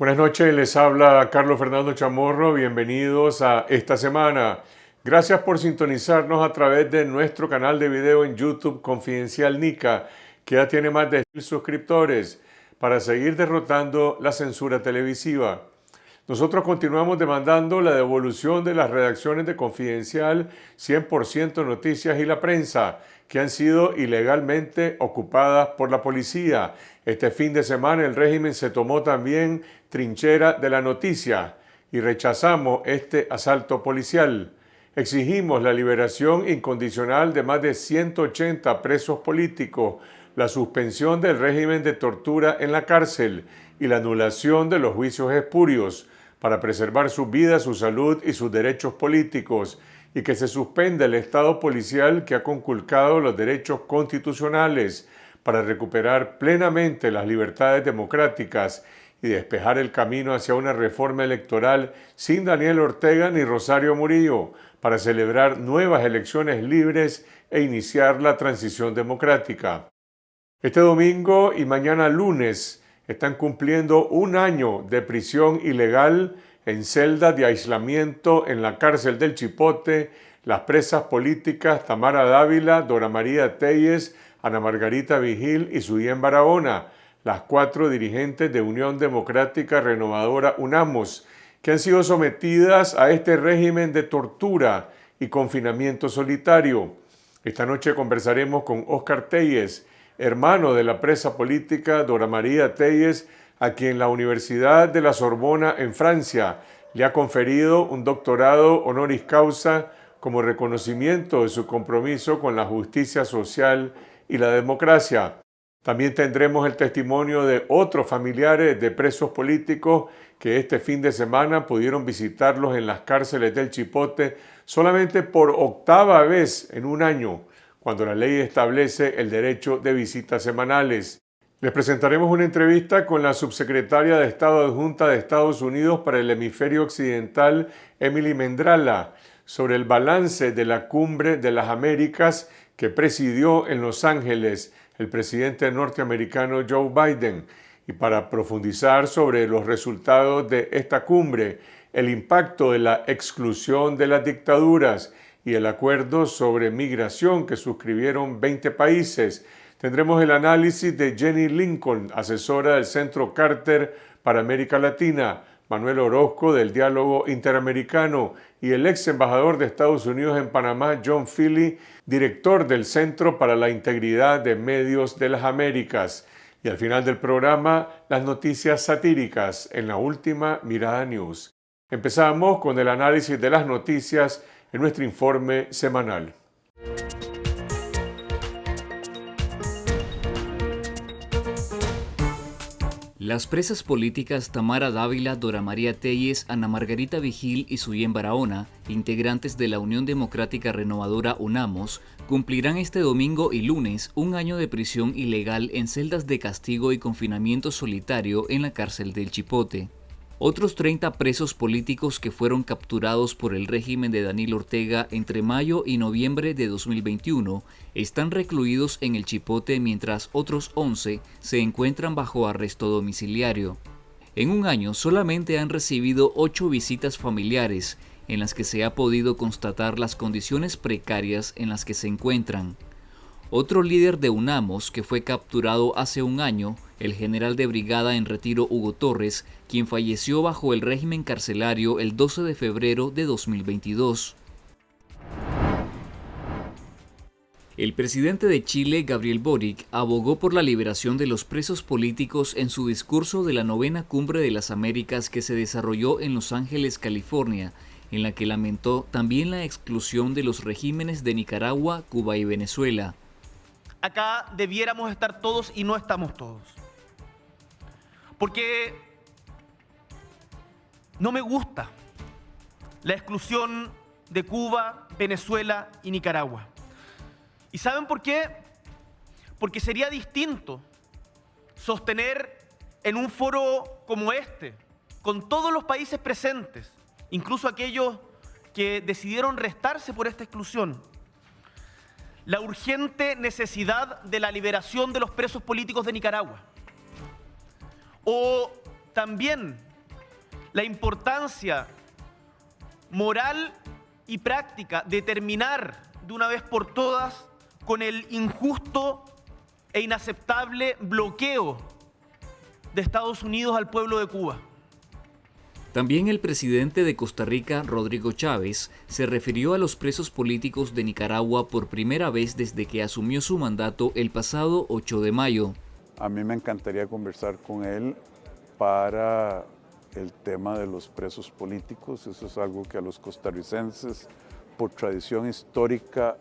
Buenas noches, les habla Carlos Fernando Chamorro, bienvenidos a esta semana. Gracias por sintonizarnos a través de nuestro canal de video en YouTube Confidencial Nica, que ya tiene más de 1000 suscriptores, para seguir derrotando la censura televisiva. Nosotros continuamos demandando la devolución de las redacciones de Confidencial, 100% Noticias y La Prensa, que han sido ilegalmente ocupadas por la policía. Este fin de semana el régimen se tomó también Trinchera de la Noticia y rechazamos este asalto policial. Exigimos la liberación incondicional de más de 180 presos políticos, la suspensión del régimen de tortura en la cárcel y la anulación de los juicios espurios para preservar su vida, su salud y sus derechos políticos, y que se suspenda el Estado policial que ha conculcado los derechos constitucionales para recuperar plenamente las libertades democráticas y despejar el camino hacia una reforma electoral sin Daniel Ortega ni Rosario Murillo, para celebrar nuevas elecciones libres e iniciar la transición democrática. Este domingo y mañana lunes están cumpliendo un año de prisión ilegal en celdas de aislamiento en la cárcel del Chipote las presas políticas Tamara Dávila, Dora María Telles, Ana Margarita Vigil y Suyén Barahona, las 4 dirigentes de Unión Democrática Renovadora UNAMOS, que han sido sometidas a este régimen de tortura y confinamiento solitario. Esta noche conversaremos con Óscar Telles, hermano de la presa política Dora María Telles, a quien la Universidad de la Sorbona en Francia le ha conferido un doctorado honoris causa como reconocimiento de su compromiso con la justicia social y la democracia. También tendremos el testimonio de otros familiares de presos políticos que este fin de semana pudieron visitarlos en las cárceles del Chipote solamente por 8ª vez en un año, cuando la ley establece el derecho de visitas semanales. Les presentaremos una entrevista con la subsecretaria de Estado adjunta de Estados Unidos para el hemisferio occidental, Emily Mendrala, sobre el balance de la Cumbre de las Américas que presidió en Los Ángeles el presidente norteamericano Joe Biden, y para profundizar sobre los resultados de esta cumbre, el impacto de la exclusión de las dictaduras y el acuerdo sobre migración que suscribieron 20 países, tendremos el análisis de Jenny Lincoln, asesora del Centro Carter para América Latina, Manuel Orozco del Diálogo Interamericano y el ex embajador de Estados Unidos en Panamá, John Feely, director del Centro para la Integridad de Medios de las Américas. Y al final del programa, las noticias satíricas en la última Mirada News. Empezamos con el análisis de las noticias en nuestro informe semanal. Las presas políticas Tamara Dávila, Dora María Telles, Ana Margarita Vigil y Suyén Barahona, integrantes de la Unión Democrática Renovadora UNAMOS, cumplirán este domingo y lunes un año de prisión ilegal en celdas de castigo y confinamiento solitario en la cárcel del Chipote. Otros 30 presos políticos que fueron capturados por el régimen de Daniel Ortega entre mayo y noviembre de 2021 están recluidos en el Chipote, mientras otros 11 se encuentran bajo arresto domiciliario. En un año solamente han recibido 8 visitas familiares en las que se ha podido constatar las condiciones precarias en las que se encuentran. Otro líder de UNAMOS que fue capturado hace un año, el general de brigada en retiro Hugo Torres, quien falleció bajo el régimen carcelario el 12 de febrero de 2022. El presidente de Chile, Gabriel Boric, abogó por la liberación de los presos políticos en su discurso de la 9ª Cumbre de las Américas que se desarrolló en Los Ángeles, California, en la que lamentó también la exclusión de los regímenes de Nicaragua, Cuba y Venezuela. Acá debiéramos estar todos y no estamos todos. Porque no me gusta la exclusión de Cuba, Venezuela y Nicaragua. ¿Y saben por qué? Porque sería distinto sostener en un foro como este, con todos los países presentes, incluso aquellos que decidieron restarse por esta exclusión, la urgente necesidad de la liberación de los presos políticos de Nicaragua. O también la importancia moral y práctica de terminar de una vez por todas con el injusto e inaceptable bloqueo de Estados Unidos al pueblo de Cuba. También el presidente de Costa Rica, Rodrigo Chávez, se refirió a los presos políticos de Nicaragua por primera vez desde que asumió su mandato el pasado 8 de mayo. A mí me encantaría conversar con él para el tema de los presos políticos. Eso es algo que a los costarricenses, por tradición histórica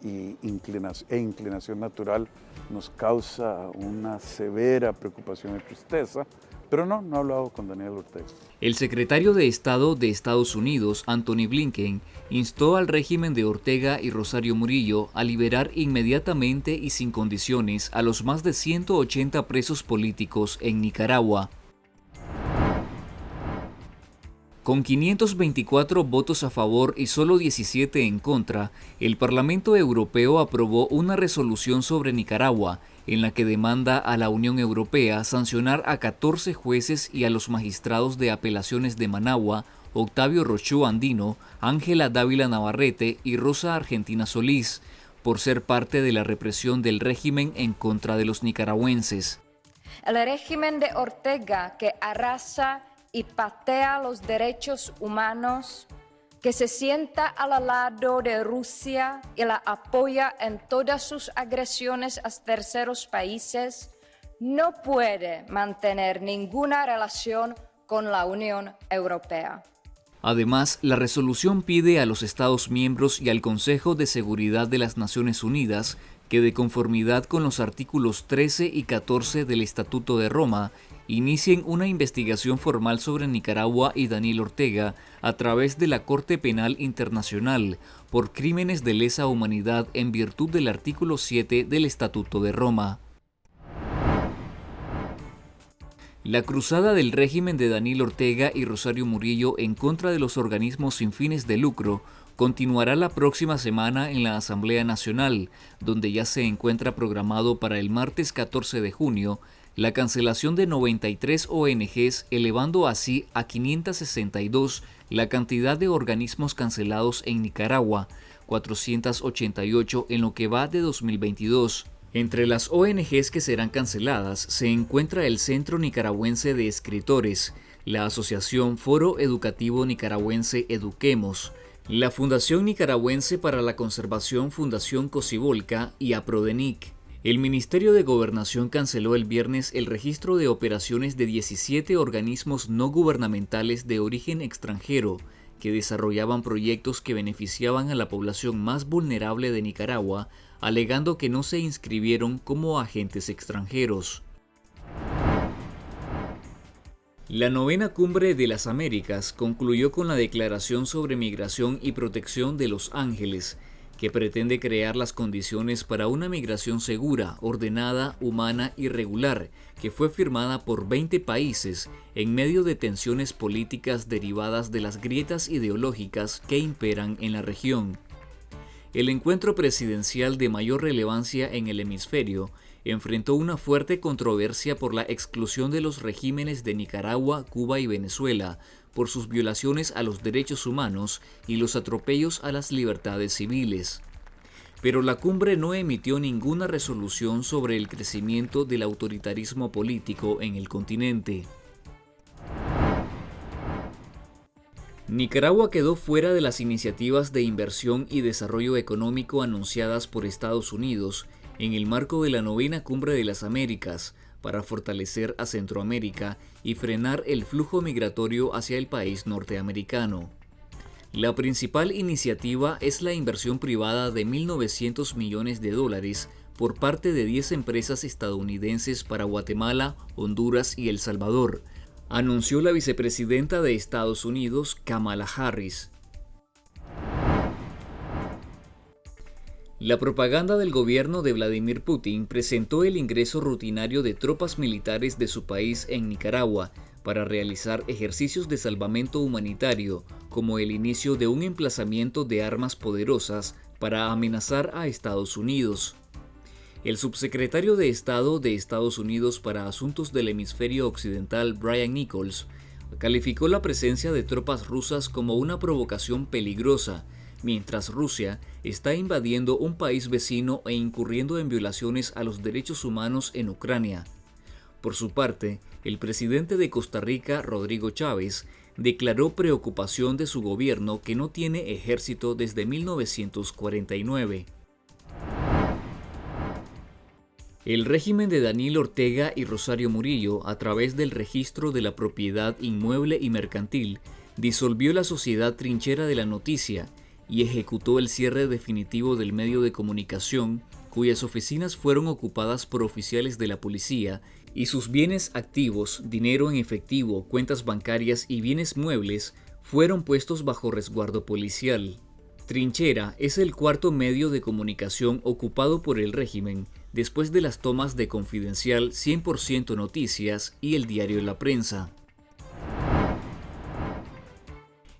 e inclinación natural, nos causa una severa preocupación y tristeza. Pero no he hablado con Daniel Ortega. El secretario de Estado de Estados Unidos, Anthony Blinken, instó al régimen de Ortega y Rosario Murillo a liberar inmediatamente y sin condiciones a los más de 180 presos políticos en Nicaragua. Con 524 votos a favor y solo 17 en contra, el Parlamento Europeo aprobó una resolución sobre Nicaragua, en la que demanda a la Unión Europea sancionar a 14 jueces y a los magistrados de apelaciones de Managua, Octavio Rochó Andino, Ángela Dávila Navarrete y Rosa Argentina Solís, por ser parte de la represión del régimen en contra de los nicaragüenses. El régimen de Ortega, que arrasa y patea los derechos humanos, que se sienta al lado de Rusia y la apoya en todas sus agresiones a terceros países, no puede mantener ninguna relación con la Unión Europea. Además, la resolución pide a los Estados miembros y al Consejo de Seguridad de las Naciones Unidas que, de conformidad con los artículos 13 y 14 del Estatuto de Roma, inicien una investigación formal sobre Nicaragua y Daniel Ortega a través de la Corte Penal Internacional por crímenes de lesa humanidad en virtud del artículo 7 del Estatuto de Roma. La cruzada del régimen de Daniel Ortega y Rosario Murillo en contra de los organismos sin fines de lucro continuará la próxima semana en la Asamblea Nacional, donde ya se encuentra programado para el martes 14 de junio la cancelación de 93 ONGs, elevando así a 562 la cantidad de organismos cancelados en Nicaragua, 488 en lo que va de 2022. Entre las ONGs que serán canceladas se encuentra el Centro Nicaragüense de Escritores, la Asociación Foro Educativo Nicaragüense Eduquemos, la Fundación Nicaragüense para la Conservación Fundación Cocibolca y APRODENIC. El Ministerio de Gobernación canceló el viernes el registro de operaciones de 17 organismos no gubernamentales de origen extranjero que desarrollaban proyectos que beneficiaban a la población más vulnerable de Nicaragua, alegando que no se inscribieron como agentes extranjeros. La novena Cumbre de las Américas concluyó con la Declaración sobre Migración y Protección de Los Ángeles, que pretende crear las condiciones para una migración segura, ordenada, humana y regular, que fue firmada por 20 países en medio de tensiones políticas derivadas de las grietas ideológicas que imperan en la región. El encuentro presidencial de mayor relevancia en el hemisferio enfrentó una fuerte controversia por la exclusión de los regímenes de Nicaragua, Cuba y Venezuela por sus violaciones a los derechos humanos y los atropellos a las libertades civiles. Pero la cumbre no emitió ninguna resolución sobre el crecimiento del autoritarismo político en el continente. Nicaragua quedó fuera de las iniciativas de inversión y desarrollo económico anunciadas por Estados Unidos en el marco de la novena Cumbre de las Américas, para fortalecer a Centroamérica y frenar el flujo migratorio hacia el país norteamericano. La principal iniciativa es la inversión privada de 1.900 millones de dólares por parte de 10 empresas estadounidenses para Guatemala, Honduras y El Salvador, anunció la vicepresidenta de Estados Unidos, Kamala Harris. La propaganda del gobierno de Vladimir Putin presentó el ingreso rutinario de tropas militares de su país en Nicaragua para realizar ejercicios de salvamento humanitario, como el inicio de un emplazamiento de armas poderosas para amenazar a Estados Unidos. El subsecretario de Estado de Estados Unidos para Asuntos del Hemisferio Occidental, Brian Nichols, calificó la presencia de tropas rusas como una provocación peligrosa, mientras Rusia está invadiendo un país vecino e incurriendo en violaciones a los derechos humanos en Ucrania. Por su parte, el presidente de Costa Rica, Rodrigo Chávez, declaró preocupación de su gobierno que no tiene ejército desde 1949. El régimen de Daniel Ortega y Rosario Murillo, a través del registro de la propiedad inmueble y mercantil, disolvió la sociedad Trinchera de la Noticia y ejecutó el cierre definitivo del medio de comunicación, cuyas oficinas fueron ocupadas por oficiales de la policía, y sus bienes activos, dinero en efectivo, cuentas bancarias y bienes muebles fueron puestos bajo resguardo policial. Trinchera es el cuarto medio de comunicación ocupado por el régimen, después de las tomas de Confidencial, 100% Noticias y el diario La Prensa.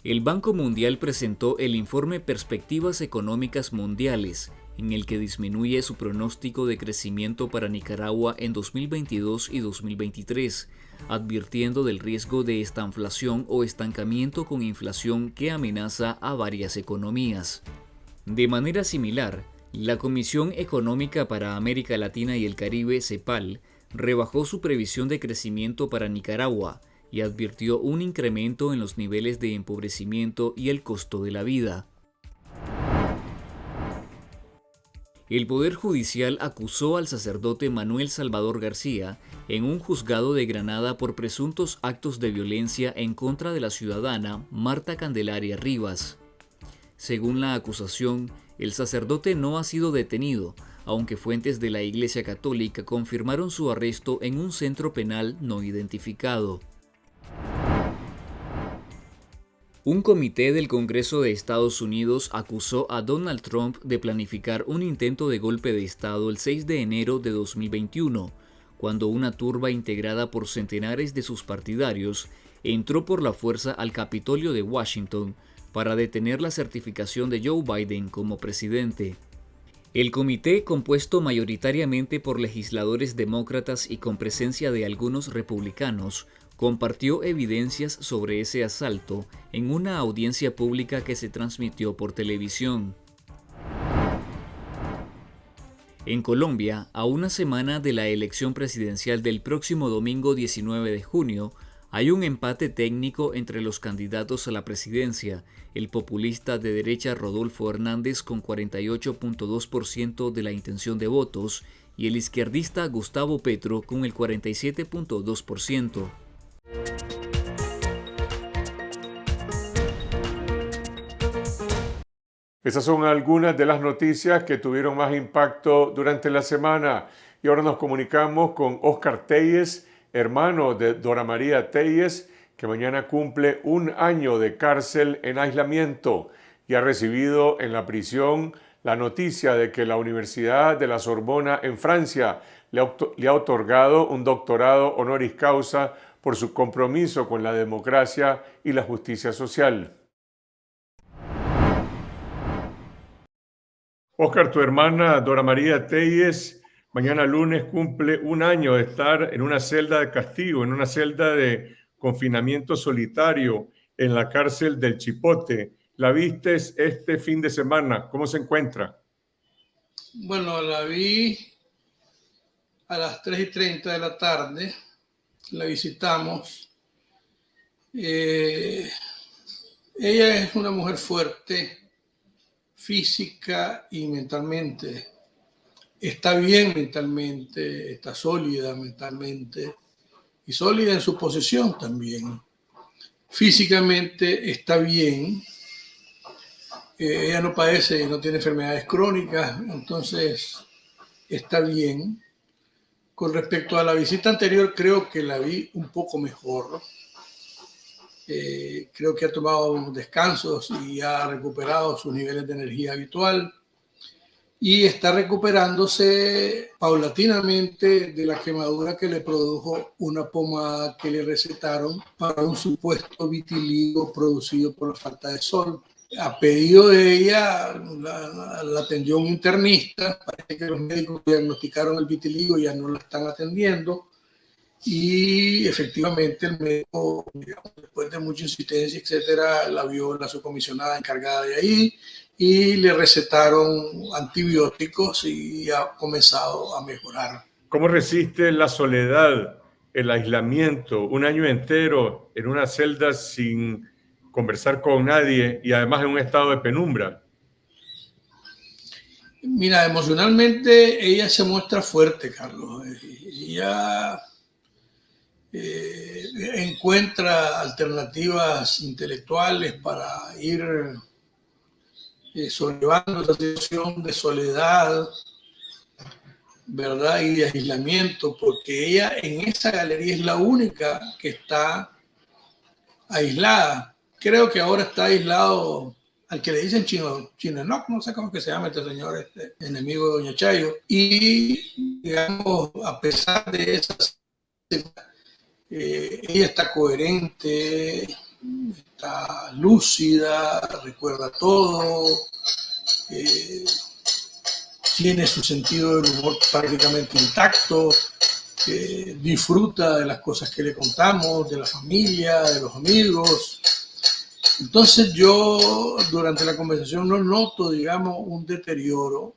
El Banco Mundial presentó el informe Perspectivas Económicas Mundiales, en el que disminuye su pronóstico de crecimiento para Nicaragua en 2022 y 2023, advirtiendo del riesgo de estanflación o estancamiento con inflación que amenaza a varias economías. De manera similar, la Comisión Económica para América Latina y el Caribe, CEPAL, rebajó su previsión de crecimiento para Nicaragua y advirtió un incremento en los niveles de empobrecimiento y el costo de la vida. El Poder Judicial acusó al sacerdote Manuel Salvador García en un juzgado de Granada por presuntos actos de violencia en contra de la ciudadana Marta Candelaria Rivas. Según la acusación, el sacerdote no ha sido detenido, aunque fuentes de la Iglesia Católica confirmaron su arresto en un centro penal no identificado. Un comité del Congreso de Estados Unidos acusó a Donald Trump de planificar un intento de golpe de Estado el 6 de enero de 2021, cuando una turba integrada por centenares de sus partidarios entró por la fuerza al Capitolio de Washington para detener la certificación de Joe Biden como presidente. El comité, compuesto mayoritariamente por legisladores demócratas y con presencia de algunos republicanos, compartió evidencias sobre ese asalto en una audiencia pública que se transmitió por televisión. En Colombia, a una semana de la elección presidencial del próximo domingo 19 de junio, hay un empate técnico entre los candidatos a la presidencia, el populista de derecha Rodolfo Hernández con 48.2% de la intención de votos y el izquierdista Gustavo Petro con el 47.2%. Esas son algunas de las noticias que tuvieron más impacto durante la semana. Y ahora nos comunicamos con Óscar Telles, hermano de Dora María Telles, que mañana cumple un año de cárcel en aislamiento y ha recibido en la prisión la noticia de que la Universidad de la Sorbona en Francia le ha otorgado un doctorado honoris causa por su compromiso con la democracia y la justicia social. Óscar, tu hermana Dora María Telles mañana lunes cumple un año de estar en una celda de castigo, en una celda de confinamiento solitario en la cárcel del Chipote. La viste este fin de semana. ¿Cómo se encuentra? Bueno, la vi a las 3:30 de la tarde. La visitamos. Ella es una mujer fuerte, física y mentalmente. Está bien mentalmente, está sólida mentalmente y sólida en su posición también. Físicamente está bien. Ella no padece, no tiene enfermedades crónicas, entonces está bien. Con respecto a la visita anterior, creo que la vi un poco mejor. Creo que ha tomado descansos y ha recuperado sus niveles de energía habitual y está recuperándose paulatinamente de la quemadura que le produjo una pomada que le recetaron para un supuesto vitiligo producido por la falta de sol. A pedido de ella, la atendió un internista. Parece que los médicos diagnosticaron el vitiligo y ya no la están atendiendo. y efectivamente el médico, digamos, después de mucha insistencia, etcétera, la vio la subcomisionada encargada de ahí y le recetaron antibióticos y ha comenzado a mejorar. ¿Cómo resiste la soledad, el aislamiento, un año entero en una celda sin conversar con nadie y además en un estado de penumbra? Mira, emocionalmente ella se muestra fuerte, Carlos. Ella encuentra alternativas intelectuales para ir sobrellevando esa situación de soledad, ¿verdad? Y de aislamiento, porque ella en esa galería es la única que está aislada. Creo que ahora está aislado al que le dicen Chinenoc, no sé cómo que se llama este señor, este enemigo de Doña Chayo. Y, digamos, a pesar de esas, ella está coherente, está lúcida, recuerda todo, tiene su sentido del humor prácticamente intacto, disfruta de las cosas que le contamos, de la familia, de los amigos. Entonces yo durante la conversación no noto, digamos, un deterioro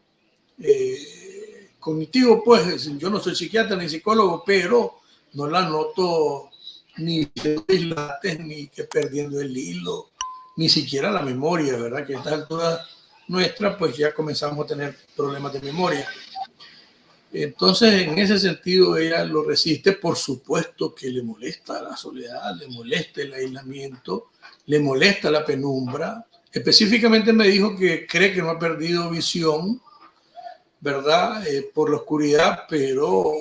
cognitivo, pues yo no soy psiquiatra ni psicólogo, pero no la noto ni dislates, ni que perdiendo el hilo, ni siquiera la memoria, ¿verdad? Que a estas alturas nuestras, pues ya comenzamos a tener problemas de memoria. Entonces, en ese sentido, ella lo resiste. Por supuesto que le molesta la soledad, le molesta el aislamiento, le molesta la penumbra. Específicamente me dijo que cree que no ha perdido visión, ¿verdad? Por la oscuridad, pero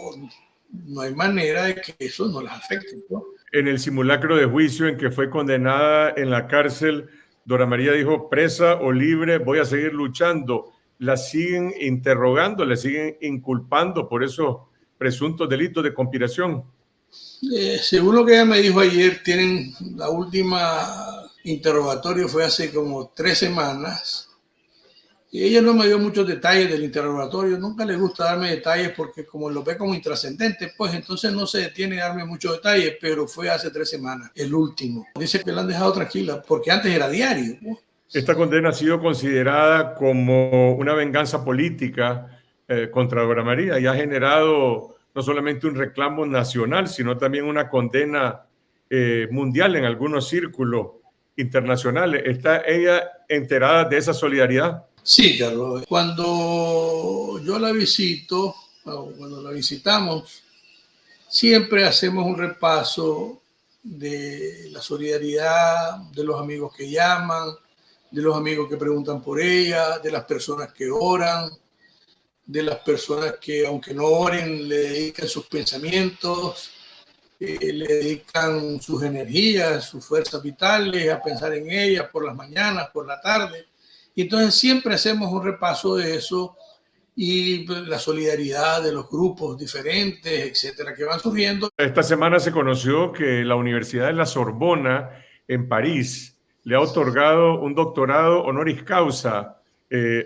no hay manera de que eso no las afecte, ¿no? En el simulacro de juicio en que fue condenada en la cárcel, Dora María dijo, presa o libre, voy a seguir luchando. La siguen interrogando, le siguen inculpando por esos presuntos delitos de conspiración. Según lo que ella me dijo ayer, tienen la última interrogatorio fue hace como 3 semanas. Y ella no me dio muchos detalles del interrogatorio. Nunca le gusta darme detalles porque como lo ve como intrascendente, pues entonces no se detiene a darme muchos detalles, pero fue hace 3 semanas, el último. Dice que la han dejado tranquila porque antes era diario, ¿no? Esta condena ha sido considerada como una venganza política contra Dora María y ha generado no solamente un reclamo nacional, sino también una condena mundial en algunos círculos internacionales. ¿Está ella enterada de esa solidaridad? Sí, Carlos. Cuando yo la visito, cuando la visitamos, siempre hacemos un repaso de la solidaridad, de los amigos que llaman, de los amigos que preguntan por ella, de las personas que oran, de las personas que aunque no oren le dedican sus pensamientos, le dedican sus energías, sus fuerzas vitales a pensar en ellas por las mañanas, por la tarde. Y entonces siempre hacemos un repaso de eso y la solidaridad de los grupos diferentes, etcétera, que van surgiendo. Esta semana se conoció que la Universidad de la Sorbona en París le ha otorgado un doctorado honoris causa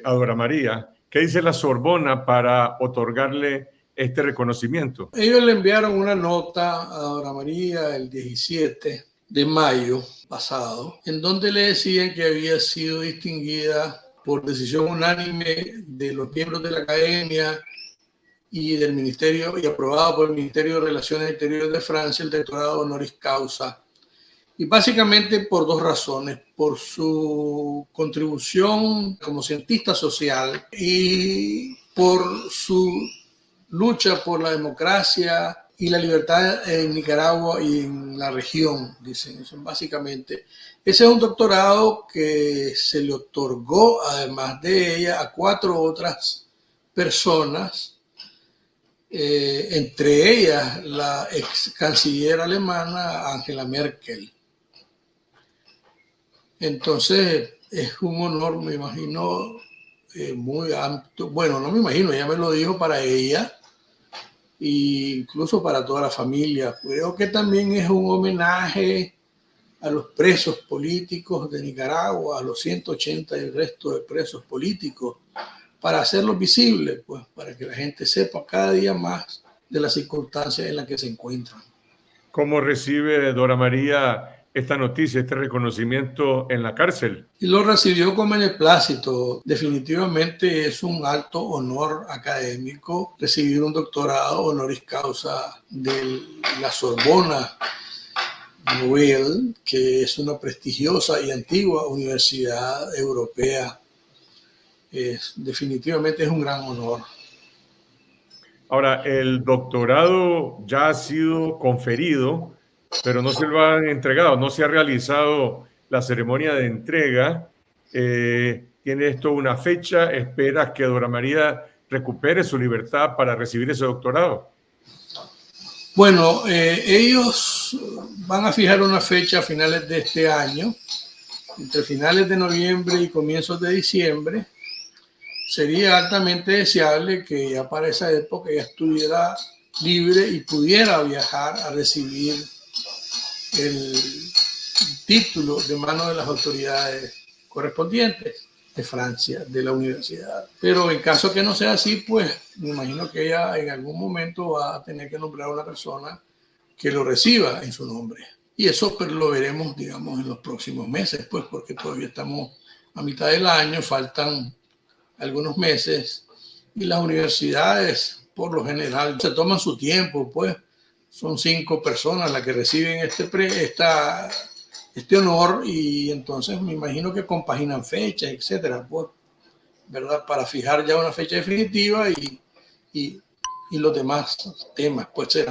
a Dora María. ¿Qué dice la Sorbona para otorgarle este reconocimiento? Ellos le enviaron una nota a Dora María el 17 de mayo pasado, en donde le decían que había sido distinguida por decisión unánime de los miembros de la academia y del ministerio, y aprobada por el Ministerio de Relaciones Exteriores de Francia, el doctorado honoris causa. Y básicamente por 2 razones: por su contribución como cientista social y por su lucha por la democracia y la libertad en Nicaragua y en la región, dicen eso básicamente. Ese es un doctorado que se le otorgó, además de ella, a 4 otras personas, entre ellas la ex canciller alemana Angela Merkel. Entonces es un honor, me imagino, muy amplio. Bueno, no me imagino, ella me lo dijo para ella e incluso para toda la familia. Creo que también es un homenaje a los presos políticos de Nicaragua, a los 180 y el resto de presos políticos, para hacerlos visibles, pues, para que la gente sepa cada día más de las circunstancias en las que se encuentran. ¿Cómo recibe Dora María esta noticia, este reconocimiento en la cárcel? Y lo recibió con beneplácito. Definitivamente es un alto honor académico recibir un doctorado honoris causa de la Sorbona Nouvelle, que es una prestigiosa y antigua universidad europea. Definitivamente es un gran honor. Ahora, el doctorado ya ha sido conferido, pero no se lo han entregado, no se ha realizado la ceremonia de entrega. ¿Tiene esto una fecha? ¿Esperas que Dora María recupere su libertad para recibir ese doctorado? Bueno, ellos van a fijar una fecha a finales de este año, entre finales de noviembre y comienzos de diciembre. Sería altamente deseable que ya para esa época ella estuviera libre y pudiera viajar a recibir el título de mano de las autoridades correspondientes de Francia, de la universidad. Pero en caso que no sea así, pues me imagino que ella en algún momento va a tener que nombrar a una persona que lo reciba en su nombre. Y eso pues, lo veremos, digamos, en los próximos meses, pues, porque todavía estamos a mitad del año, faltan algunos meses, y las universidades, por lo general, se toman su tiempo, pues, son 5 personas las que reciben este honor, y entonces me imagino que compaginan fechas, etcétera, pues, ¿verdad? Para fijar ya una fecha definitiva y los demás temas, pues,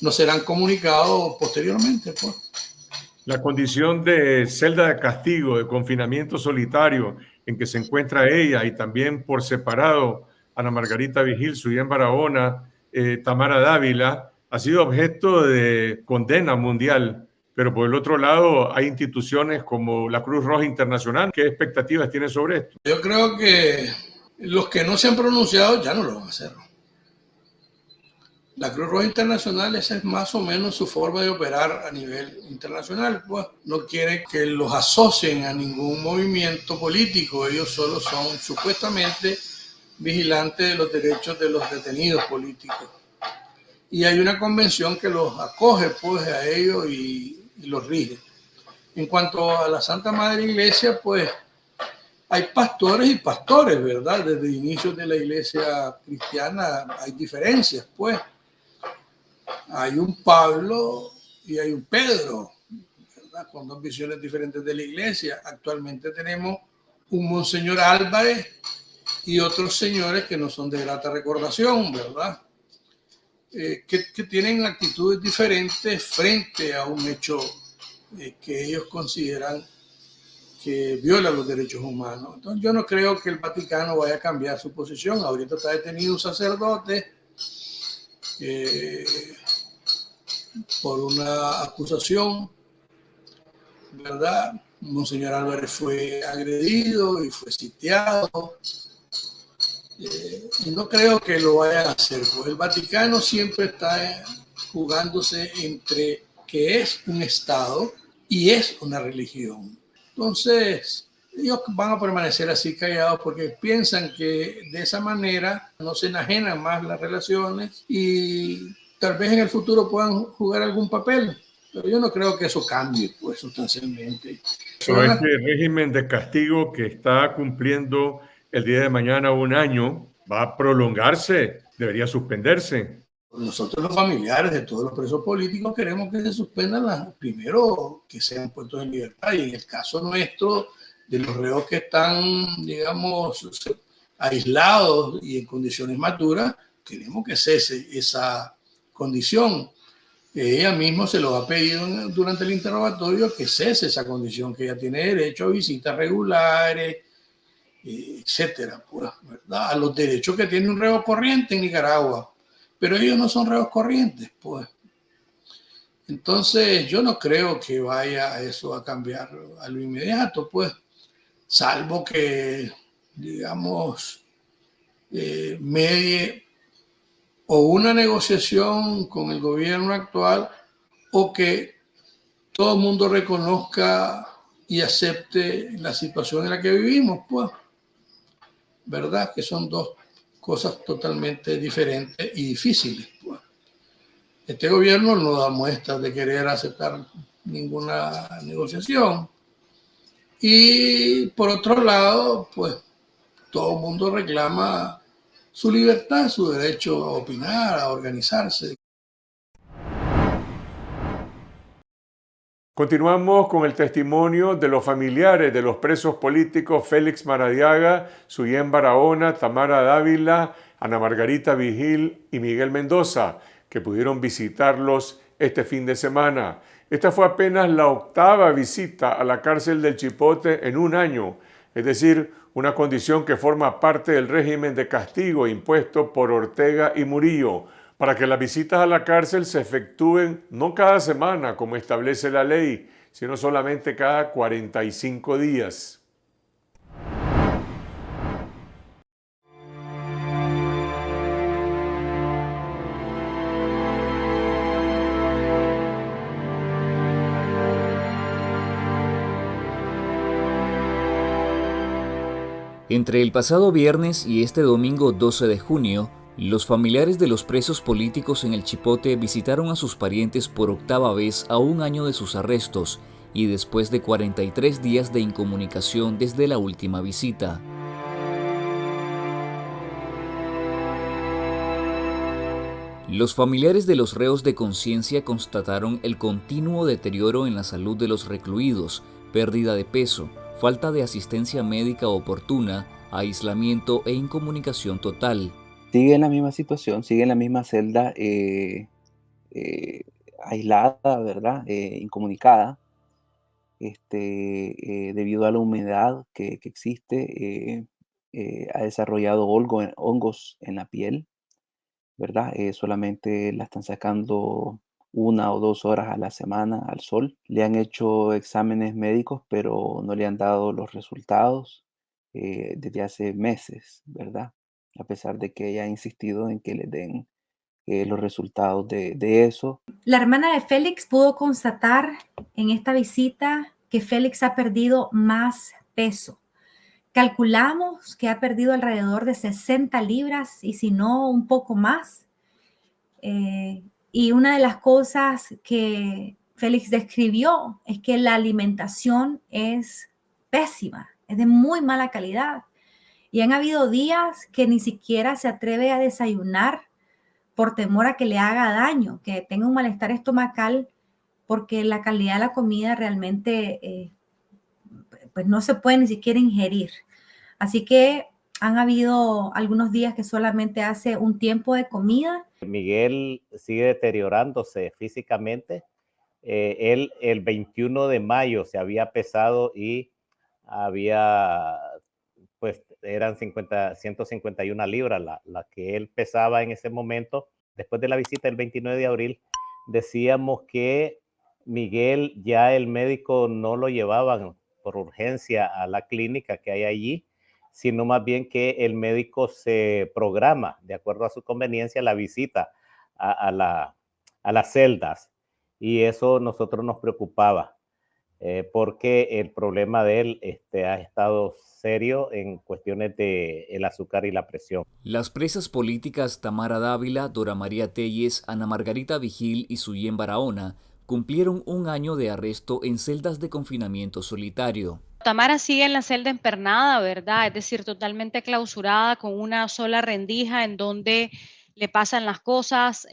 no serán comunicados posteriormente, pues. La condición de celda de castigo, de confinamiento solitario en que se encuentra ella y también por separado Ana Margarita Vigil, Suyén Barahona, Tamara Dávila, ha sido objeto de condena mundial. Pero por el otro lado hay instituciones como la Cruz Roja Internacional. ¿Qué expectativas tienen sobre esto? Yo creo que los que no se han pronunciado ya no lo van a hacer. La Cruz Roja Internacional, esa es más o menos su forma de operar a nivel internacional. Pues no quiere que los asocien a ningún movimiento político. Ellos solo son supuestamente vigilantes de los derechos de los detenidos políticos. Y hay una convención que los acoge pues a ellos y los rige. En cuanto a la Santa Madre Iglesia, pues hay pastores y pastores, ¿verdad? Desde el inicio de la iglesia cristiana hay diferencias, pues. Hay un Pablo y hay un Pedro, ¿verdad? Con 2 visiones diferentes de la iglesia. Actualmente tenemos un Monseñor Álvarez y otros señores que no son de grata recordación, ¿verdad? Que tienen actitudes diferentes frente a un hecho que ellos consideran que viola los derechos humanos. Entonces yo no creo que el Vaticano vaya a cambiar su posición. Ahorita está detenido un sacerdote por una acusación, ¿verdad? Monseñor Álvarez fue agredido y fue sitiado. Y no creo que lo vayan a hacer, pues el Vaticano siempre está jugándose entre que es un Estado y es una religión. Entonces, ellos van a permanecer así callados porque piensan que de esa manera no se enajenan más las relaciones y tal vez en el futuro puedan jugar algún papel. Pero yo no creo que eso cambie, pues, sustancialmente. Pero este régimen de castigo que está cumpliendo el día de mañana 1 año va a prolongarse, debería suspenderse. Nosotros los familiares de todos los presos políticos queremos que se suspendan primero que sean puestos en libertad, y en el caso nuestro de los reos que están, digamos, aislados y en condiciones más duras, queremos que cese esa condición. Ella misma se lo ha pedido durante el interrogatorio que cese esa condición, que ella tiene derecho a visitas regulares, etcétera, pues, ¿verdad? A los derechos que tiene un reo corriente en Nicaragua. Pero ellos no son reos corrientes, pues. Entonces, yo no creo que vaya eso a cambiar a lo inmediato, pues, salvo que, digamos, medie o una negociación con el gobierno actual o que todo el mundo reconozca y acepte la situación en la que vivimos, pues, ¿verdad? Que son 2 cosas totalmente diferentes y difíciles, pues. Este gobierno no da muestras de querer aceptar ninguna negociación. Y por otro lado, pues todo el mundo reclama su libertad, su derecho a opinar, a organizarse. Continuamos con el testimonio de los familiares de los presos políticos Félix Maradiaga, Suyén Barahona, Tamara Dávila, Ana Margarita Vigil y Miguel Mendoza, que pudieron visitarlos este fin de semana. Esta fue apenas la 8ª visita a la cárcel del Chipote en un año, es decir, una condición que forma parte del régimen de castigo impuesto por Ortega y Murillo, para que las visitas a la cárcel se efectúen no cada semana, como establece la ley, sino solamente cada 45 días. Entre el pasado viernes y este domingo 12 de junio, los familiares de los presos políticos en el Chipote visitaron a sus parientes por 8ª vez a un año de sus arrestos y después de 43 días de incomunicación desde la última visita. Los familiares de los reos de conciencia constataron el continuo deterioro en la salud de los recluidos, pérdida de peso, falta de asistencia médica oportuna, aislamiento e incomunicación total. Sigue en la misma situación, sigue en la misma celda, aislada, ¿verdad? Incomunicada, debido a la humedad que existe, ha desarrollado hongos en la piel, ¿verdad? Solamente la están sacando 1 o 2 horas a la semana al sol. Le han hecho exámenes médicos, pero no le han dado los resultados desde hace meses, ¿verdad? A pesar de que ella ha insistido en que le den los resultados de eso. La hermana de Félix pudo constatar en esta visita que Félix ha perdido más peso. Calculamos que ha perdido alrededor de 60 libras y si no un poco más. Y una de las cosas que Félix describió es que la alimentación es pésima, es de muy mala calidad. Y han habido días que ni siquiera se atreve a desayunar por temor a que le haga daño, que tenga un malestar estomacal, porque la calidad de la comida realmente pues no se puede ni siquiera ingerir. Así que han habido algunos días que solamente hace un tiempo de comida. Miguel sigue deteriorándose físicamente. Él el 21 de mayo se había pesado y pues eran 151 libras la que él pesaba en ese momento. Después de la visita del 29 de abril, decíamos que Miguel ya el médico no lo llevaban por urgencia a la clínica que hay allí, sino más bien que el médico se programa, de acuerdo a su conveniencia, la visita a las celdas. Y eso nosotros nos preocupaba, porque el problema de él ha estado serio en cuestiones del azúcar y la presión. Las presas políticas Tamara Dávila, Dora María Telles, Ana Margarita Vigil y Suyén Barahona cumplieron un año de arresto en celdas de confinamiento solitario. Tamara sigue en la celda empernada, ¿verdad? Es decir, totalmente clausurada con una sola rendija en donde le pasan las cosas,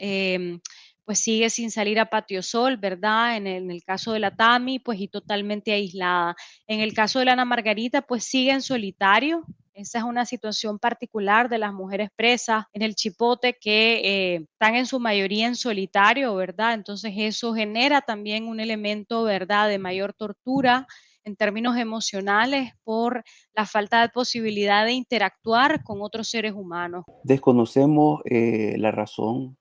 pues sigue sin salir a patio sol, ¿verdad? En el caso de la Tami, pues y totalmente aislada. En el caso de la Ana Margarita, pues sigue en solitario. Esa es una situación particular de las mujeres presas en el Chipote que están en su mayoría en solitario, ¿verdad? Entonces eso genera también un elemento, ¿verdad?, de mayor tortura en términos emocionales por la falta de posibilidad de interactuar con otros seres humanos. Desconocemos la razón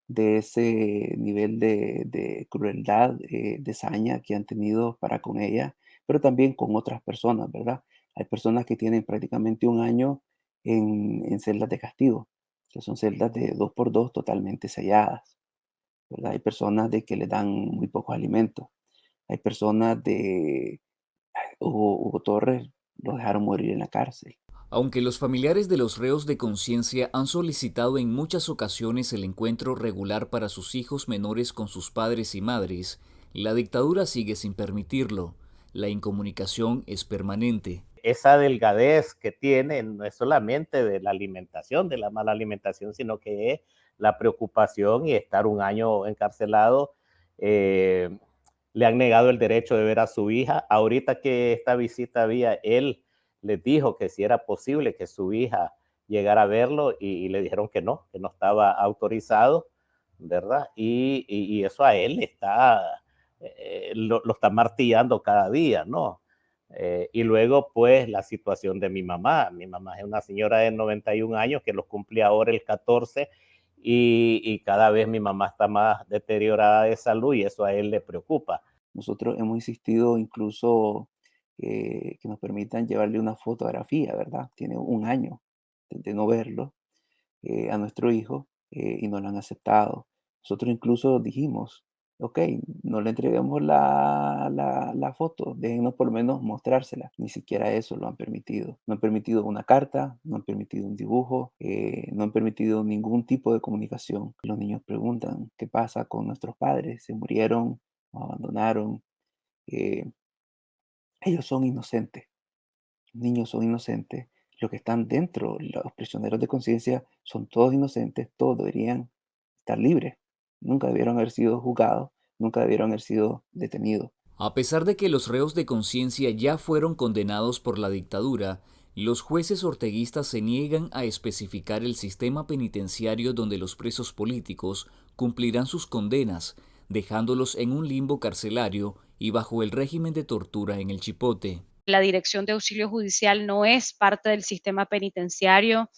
de ese nivel de crueldad, de saña que han tenido para con ella, pero también con otras personas, ¿verdad? Hay personas que tienen prácticamente un año en celdas de castigo, que son celdas de 2x2 totalmente selladas, ¿verdad? Hay personas de que le dan muy pocos alimentos. Hay personas Hugo Torres lo dejaron morir en la cárcel. Aunque los familiares de los reos de conciencia han solicitado en muchas ocasiones el encuentro regular para sus hijos menores con sus padres y madres, la dictadura sigue sin permitirlo. La incomunicación es permanente. Esa delgadez que tiene no es solamente de la alimentación, de la mala alimentación, sino que es la preocupación y estar un año encarcelado. Le han negado el derecho de ver a su hija. Ahorita que esta visita había, él les dijo que si era posible que su hija llegara a verlo y le dijeron que no estaba autorizado, ¿verdad? Y eso a él lo está martillando cada día, ¿no? Y luego, pues, la situación de mi mamá. Mi mamá es una señora de 91 años que los cumple ahora el 14 y cada vez mi mamá está más deteriorada de salud y eso a él le preocupa. Nosotros hemos insistido incluso que nos permitan llevarle una fotografía, ¿verdad? Tiene un año de no verlo a nuestro hijo y no lo han aceptado. Nosotros incluso dijimos, ok, no le entreguemos la foto, déjenos por lo menos mostrársela. Ni siquiera eso lo han permitido. No han permitido una carta, no han permitido un dibujo, no han permitido ningún tipo de comunicación. Los niños preguntan, ¿qué pasa con nuestros padres? ¿Se murieron? ¿Nos abandonaron? Ellos son inocentes. Los niños son inocentes. Los que están dentro, los prisioneros de conciencia, son todos inocentes. Todos deberían estar libres. Nunca debieron haber sido juzgados. Nunca debieron haber sido detenidos. A pesar de que los reos de conciencia ya fueron condenados por la dictadura, los jueces orteguistas se niegan a especificar el sistema penitenciario donde los presos políticos cumplirán sus condenas, dejándolos en un limbo carcelario y bajo el régimen de tortura en el Chipote. La Dirección de Auxilio Judicial no es parte del sistema penitenciario,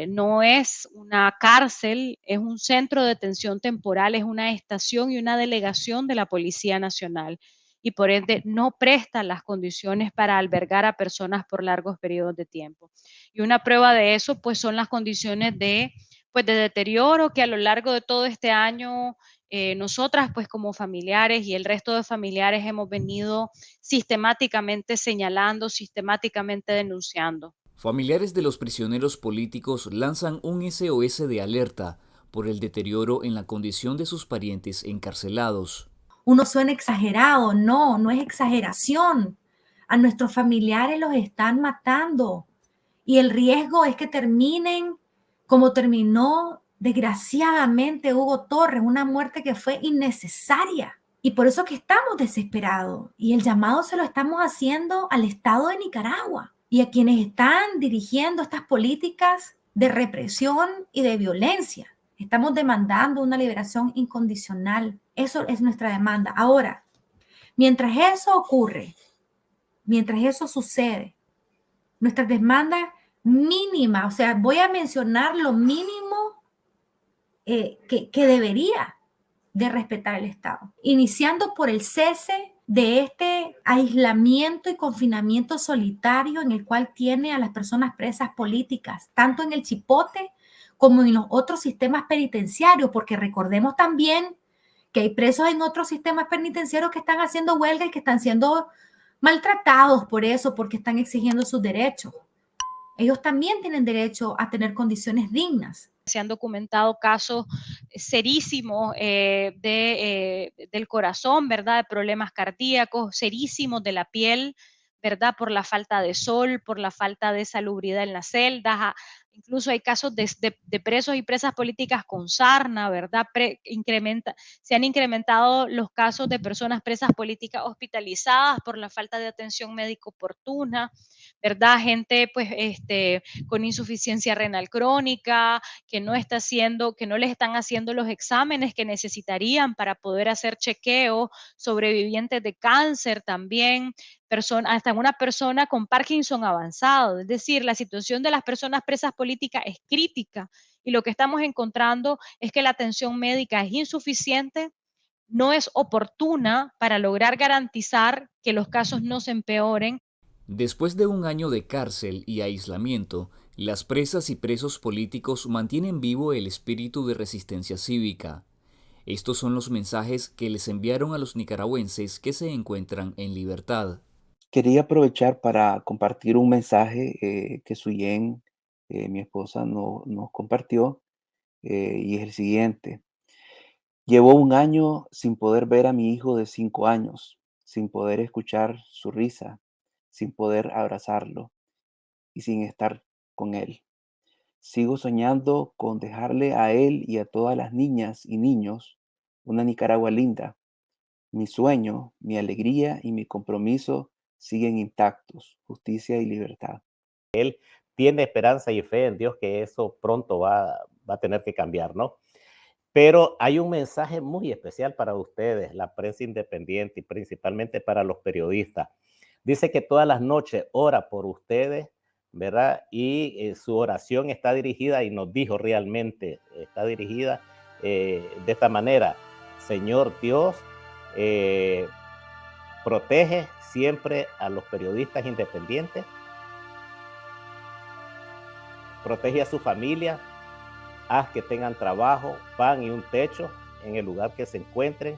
no es una cárcel, es un centro de detención temporal, es una estación y una delegación de la Policía Nacional y por ende no presta las condiciones para albergar a personas por largos periodos de tiempo. Y una prueba de eso pues son las condiciones de deterioro que a lo largo de todo este año nosotras pues como familiares y el resto de familiares hemos venido sistemáticamente señalando, sistemáticamente denunciando. Familiares de los prisioneros políticos lanzan un SOS de alerta por el deterioro en la condición de sus parientes encarcelados. Uno suena exagerado, no es exageración. A nuestros familiares los están matando y el riesgo es que terminen como terminó desgraciadamente Hugo Torres, una muerte que fue innecesaria. Y por eso que estamos desesperados y el llamado se lo estamos haciendo al Estado de Nicaragua y a quienes están dirigiendo estas políticas de represión y de violencia. Estamos demandando una liberación incondicional. Eso es nuestra demanda. Ahora, mientras eso ocurre, mientras eso sucede, nuestra demanda mínima, o sea, voy a mencionar lo mínimo que debería de respetar el Estado, iniciando por el cese de este aislamiento y confinamiento solitario en el cual tiene a las personas presas políticas, tanto en el Chipote como en los otros sistemas penitenciarios, porque recordemos también que hay presos en otros sistemas penitenciarios que están haciendo huelga y que están siendo maltratados por eso, porque están exigiendo sus derechos. Ellos también tienen derecho a tener condiciones dignas. Se han documentado casos serísimos del corazón, ¿verdad? De problemas cardíacos, serísimos de la piel, ¿verdad? Por la falta de sol, por la falta de salubridad en las celdas. Incluso hay casos de presos y presas políticas con sarna, ¿verdad? Se han incrementado los casos de personas presas políticas hospitalizadas por la falta de atención médico oportuna, ¿verdad? Gente pues con insuficiencia renal crónica, que no les están haciendo los exámenes que necesitarían para poder hacer chequeo, sobrevivientes de cáncer también, hasta una persona con Parkinson avanzado. Es decir, la situación de las personas presas políticas es crítica y lo que estamos encontrando es que la atención médica es insuficiente, no es oportuna para lograr garantizar que los casos no se empeoren. Después de un año de cárcel y aislamiento, las presas y presos políticos mantienen vivo el espíritu de resistencia cívica. Estos son los mensajes que les enviaron a los nicaragüenses que se encuentran en libertad. Quería aprovechar para compartir un mensaje que Suyen, mi esposa, nos compartió, y es el siguiente. Llevo un año sin poder ver a mi hijo de 5 años, sin poder escuchar su risa, sin poder abrazarlo y sin estar con él. Sigo soñando con dejarle a él y a todas las niñas y niños una Nicaragua linda. Mi sueño, mi alegría y mi compromiso siguen intactos, justicia y libertad. Tiene esperanza y fe en Dios que eso pronto va a tener que cambiar, ¿no? Pero hay un mensaje muy especial para ustedes, la prensa independiente y principalmente para los periodistas. Dice que todas las noches ora por ustedes, ¿verdad? Y su oración está dirigida, y nos dijo realmente, está dirigida de esta manera. Señor Dios, protege siempre a los periodistas independientes, protege a su familia, haz que tengan trabajo, pan y un techo en el lugar que se encuentren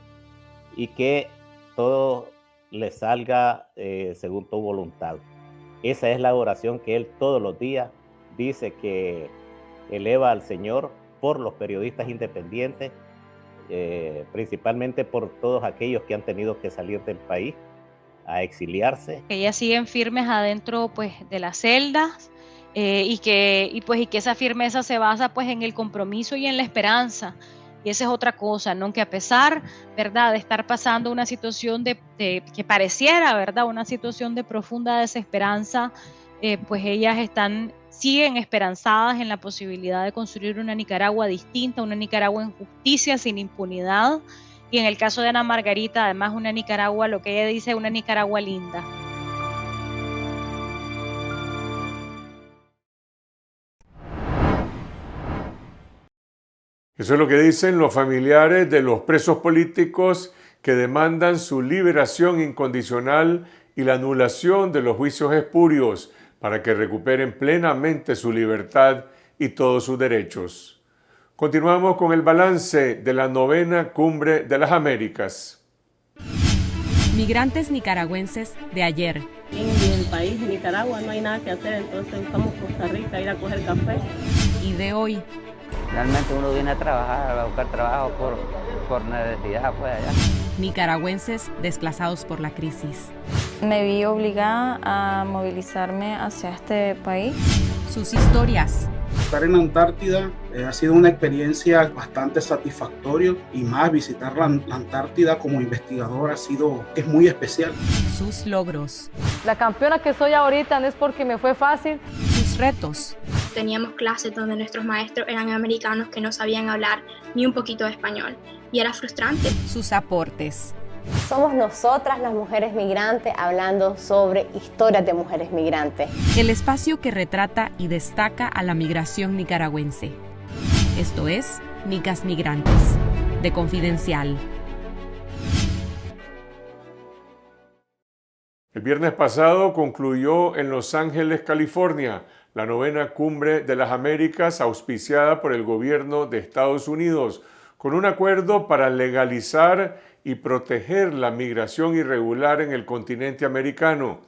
y que todo les salga según tu voluntad. Esa es la oración que él todos los días dice que eleva al Señor por los periodistas independientes, principalmente por todos aquellos que han tenido que salir del país a exiliarse. Que ellas siguen firmes adentro pues, de las celdas. Y que esa firmeza se basa pues en el compromiso y en la esperanza. Y esa es otra cosa, ¿no? Que a pesar, ¿verdad?, de estar pasando una situación que pareciera, ¿verdad?, una situación de profunda desesperanza, pues ellas siguen esperanzadas en la posibilidad de construir una Nicaragua distinta, una Nicaragua en justicia, sin impunidad. Y en el caso de Ana Margarita, además una Nicaragua, lo que ella dice, una Nicaragua linda. Eso es lo que dicen los familiares de los presos políticos que demandan su liberación incondicional y la anulación de los juicios espurios para que recuperen plenamente su libertad y todos sus derechos. Continuamos con el balance de la 9ª Cumbre de las Américas. Migrantes nicaragüenses de ayer. En el país de Nicaragua no hay nada que hacer, entonces buscamos Costa Rica, ir a coger café. Y de hoy. Realmente uno viene a trabajar, a buscar trabajo por necesidad, pues allá. Nicaragüenses desplazados por la crisis. Me vi obligada a movilizarme hacia este país. Sus historias. Estar en la Antártida ha sido una experiencia bastante satisfactoria y más visitar la Antártida como investigador es muy especial. Sus logros. La campeona que soy ahorita no es porque me fue fácil. Sus retos. Teníamos clases donde nuestros maestros eran americanos que no sabían hablar ni un poquito de español y era frustrante. Sus aportes. Somos nosotras las mujeres migrantes hablando sobre historias de mujeres migrantes. El espacio que retrata y destaca a la migración nicaragüense. Esto es Nicas Migrantes, de Confidencial. El viernes pasado concluyó en Los Ángeles, California, la 9ª Cumbre de las Américas auspiciada por el gobierno de Estados Unidos, con un acuerdo para legalizar y proteger la migración irregular en el continente americano.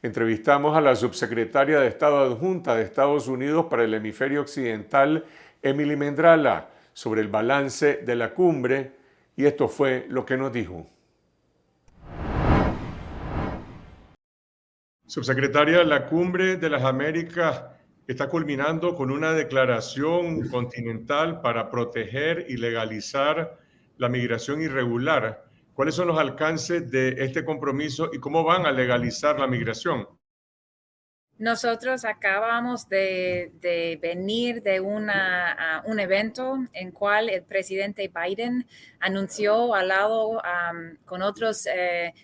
Entrevistamos a la subsecretaria de Estado adjunta de Estados Unidos para el hemisferio occidental, Emily Mendrala, sobre el balance de la cumbre, y esto fue lo que nos dijo. Subsecretaria, la Cumbre de las Américas está culminando con una declaración continental para proteger y legalizar la migración irregular. ¿Cuáles son los alcances de este compromiso y cómo van a legalizar la migración? Nosotros acabamos de venir de un evento en cual el presidente Biden anunció al lado con otros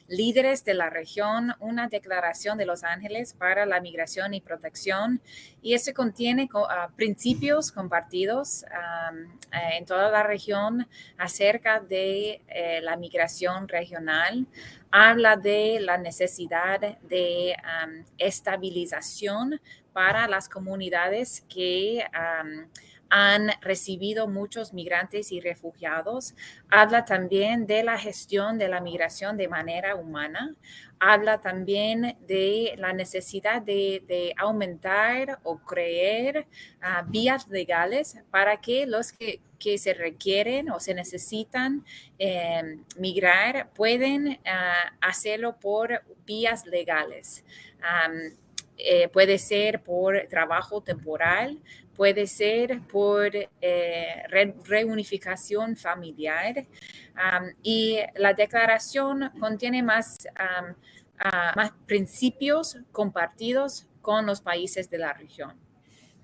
líderes de la región una declaración de Los Ángeles para la migración y protección, y eso contiene principios compartidos en toda la región acerca de la migración regional. Habla de la necesidad de estabilización para las comunidades que han recibido muchos migrantes y refugiados. Habla también de la gestión de la migración de manera humana. Habla también de la necesidad de aumentar o crear vías legales para que los que se requieren o se necesitan migrar pueden hacerlo por vías legales. Puede ser por trabajo temporal, puede ser por reunificación familiar, y la declaración contiene más principios compartidos con los países de la región.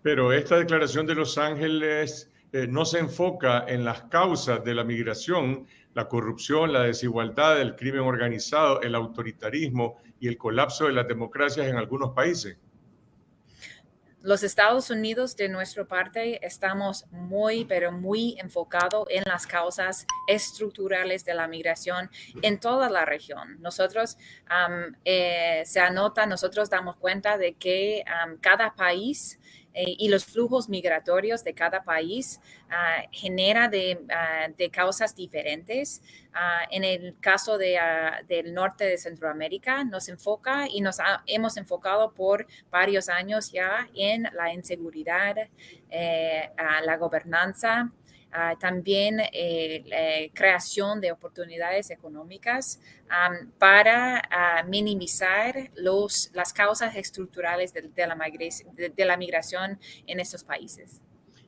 Pero esta declaración de Los Ángeles no se enfoca en las causas de la migración, la corrupción, la desigualdad, el crimen organizado, el autoritarismo y el colapso de las democracias en algunos países. Los Estados Unidos, de nuestra parte, estamos pero muy enfocados en las causas estructurales de la migración en toda la región. Nosotros, nosotros damos cuenta de que cada país y los flujos migratorios de cada país genera de causas diferentes. En el caso del norte de Centroamérica nos enfoca y hemos enfocado por varios años ya en la inseguridad, la gobernanza, también creación de oportunidades económicas para minimizar las causas estructurales de la migración en estos países.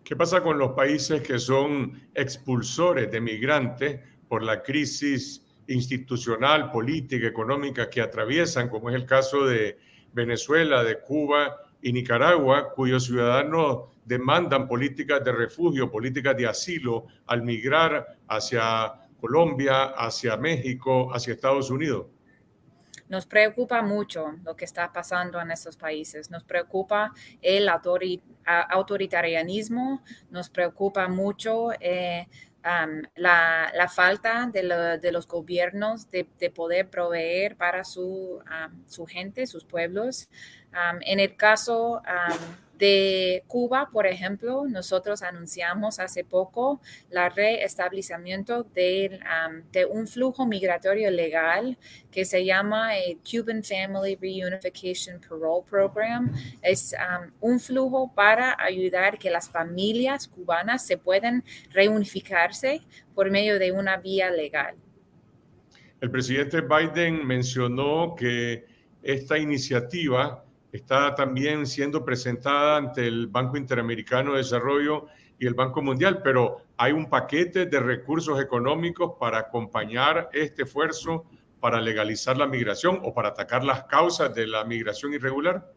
¿Qué pasa con los países que son expulsores de migrantes por la crisis institucional, política, económica que atraviesan, como es el caso de Venezuela, de Cuba y Nicaragua, cuyos ciudadanos demandan políticas de refugio, políticas de asilo al migrar hacia Colombia, hacia México, hacia Estados Unidos? Nos preocupa mucho lo que está pasando en estos países. Nos preocupa el autoritarianismo, nos preocupa mucho la falta de los gobiernos de poder proveer para su gente, sus pueblos. En el caso de Cuba, por ejemplo, nosotros anunciamos hace poco el reestablecimiento de un flujo migratorio legal que se llama el Cuban Family Reunification Parole Program. Es un flujo para ayudar que las familias cubanas se puedan reunificarse por medio de una vía legal. El presidente Biden mencionó que esta iniciativa está también siendo presentada ante el Banco Interamericano de Desarrollo y el Banco Mundial, pero hay un paquete de recursos económicos para acompañar este esfuerzo para legalizar la migración o para atacar las causas de la migración irregular.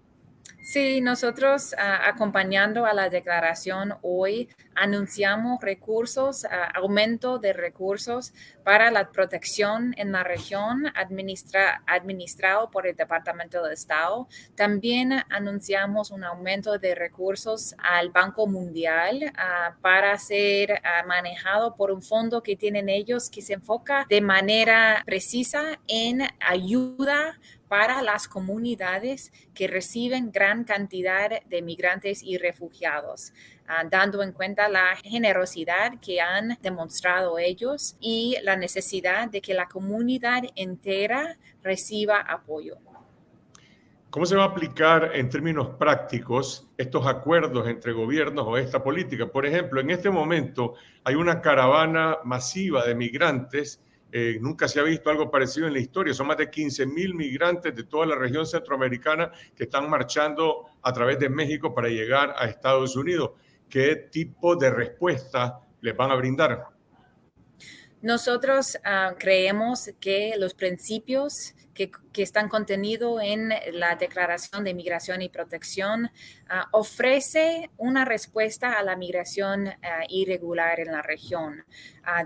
Sí, nosotros acompañando a la declaración hoy anunciamos recursos, aumento de recursos para la protección en la región administrado por el Departamento de Estado. También anunciamos un aumento de recursos al Banco Mundial para ser manejado por un fondo que tienen ellos que se enfoca de manera precisa en ayuda para las comunidades que reciben gran cantidad de migrantes y refugiados, dando en cuenta la generosidad que han demostrado ellos y la necesidad de que la comunidad entera reciba apoyo. ¿Cómo se va a aplicar en términos prácticos estos acuerdos entre gobiernos o esta política? Por ejemplo, en este momento hay una caravana masiva de migrantes. Nunca se ha visto algo parecido en la historia. Son más de 15,000 migrantes de toda la región centroamericana que están marchando a través de México para llegar a Estados Unidos. ¿Qué tipo de respuesta les van a brindar? Nosotros creemos que los principios que están contenidos en la Declaración de Migración y Protección ofrece una respuesta a la migración irregular en la región.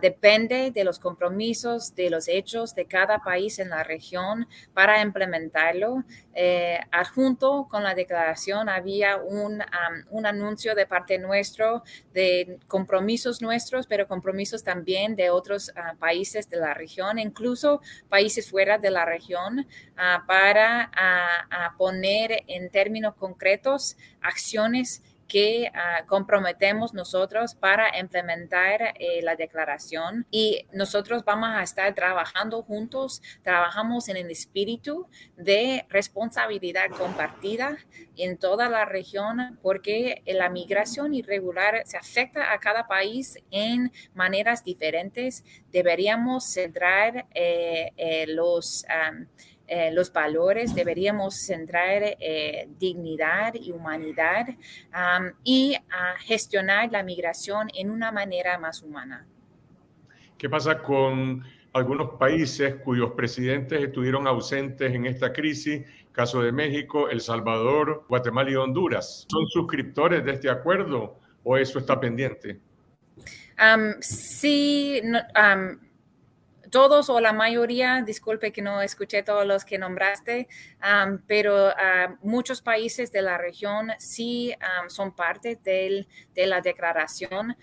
Depende de los compromisos, de los hechos de cada país en la región para implementarlo. Adjunto con la declaración había un anuncio de parte nuestro de compromisos nuestros, pero compromisos también de otros países de la región, incluso países fuera de la región, para poner en términos concretos acciones que comprometemos nosotros para implementar la declaración, y nosotros vamos a estar trabajando juntos. Trabajamos en el espíritu de responsabilidad compartida en toda la región, porque la migración irregular se afecta a cada país en maneras diferentes. Deberíamos centrar los valores, deberíamos centrar dignidad y humanidad y gestionar la migración en una manera más humana. ¿Qué pasa con algunos países cuyos presidentes estuvieron ausentes en esta crisis? Caso de México, El Salvador, Guatemala y Honduras. ¿Son suscriptores de este acuerdo o eso está pendiente? Sí, todos o la mayoría, disculpe que no escuché todos los que nombraste, pero muchos países de la región sí son parte de la declaración,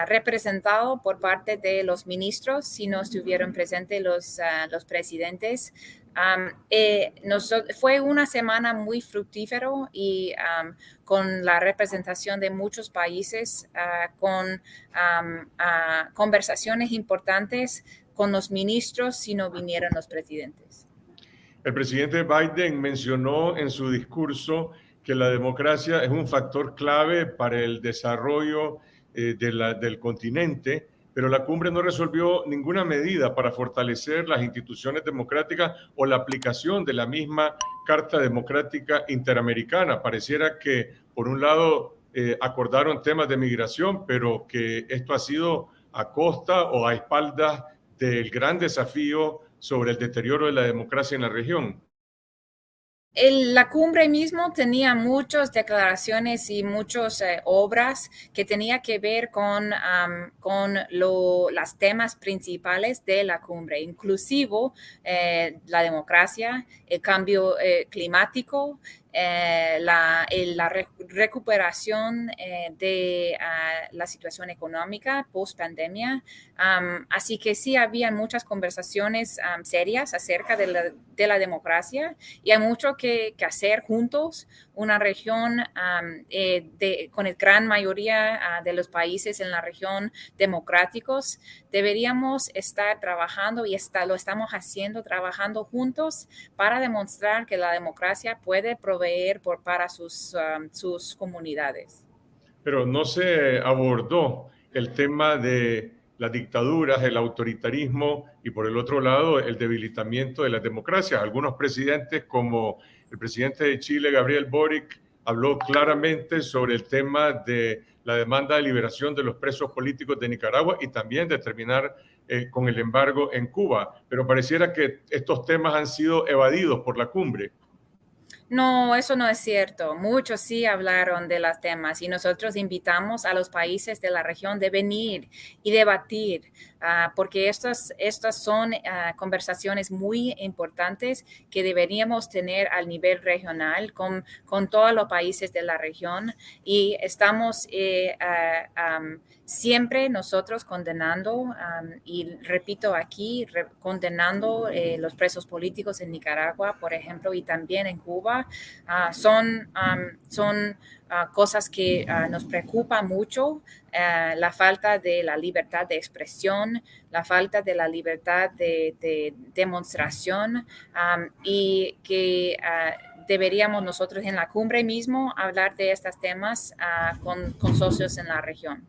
representado por parte de los ministros, si no estuvieron presentes los presidentes. Fue una semana muy fructífero y con la representación de muchos países, con conversaciones importantes con los ministros si no vinieron los presidentes. El presidente Biden mencionó en su discurso que la democracia es un factor clave para el desarrollo del continente, pero la cumbre no resolvió ninguna medida para fortalecer las instituciones democráticas o la aplicación de la misma Carta Democrática Interamericana. Pareciera que, por un lado, acordaron temas de migración, pero que esto ha sido a costa o a espaldas del gran desafío sobre el deterioro de la democracia en la región. La cumbre mismo tenía muchas declaraciones y muchas obras que tenía que ver con las temas principales de la cumbre, inclusive la democracia, el cambio climático, la recuperación de la situación económica post pandemia. Así que sí, había muchas conversaciones serias acerca de la democracia, y hay mucho que hacer juntos. Una región con la gran mayoría de los países en la región democráticos, deberíamos estar trabajando y lo estamos haciendo, trabajando juntos para demostrar que la democracia puede proveer para sus comunidades. Pero no se abordó el tema de las dictaduras, el autoritarismo y, por el otro lado, el debilitamiento de las democracias. Algunos presidentes, como el presidente de Chile, Gabriel Boric, habló claramente sobre el tema de la demanda de liberación de los presos políticos de Nicaragua y también de terminar con el embargo en Cuba. Pero pareciera que estos temas han sido evadidos por la cumbre. No, eso no es cierto. Muchos sí hablaron de los temas y nosotros invitamos a los países de la región de venir y debatir, porque estas son conversaciones muy importantes que deberíamos tener al nivel regional con todos los países de la región, y estamos siempre nosotros condenando, y repito aquí, condenando los presos políticos en Nicaragua, por ejemplo, y también en Cuba. Son cosas que nos preocupa mucho, la falta de la libertad de expresión, la falta de la libertad de demostración, y que deberíamos nosotros en la cumbre mismo hablar de estos temas con socios en la región.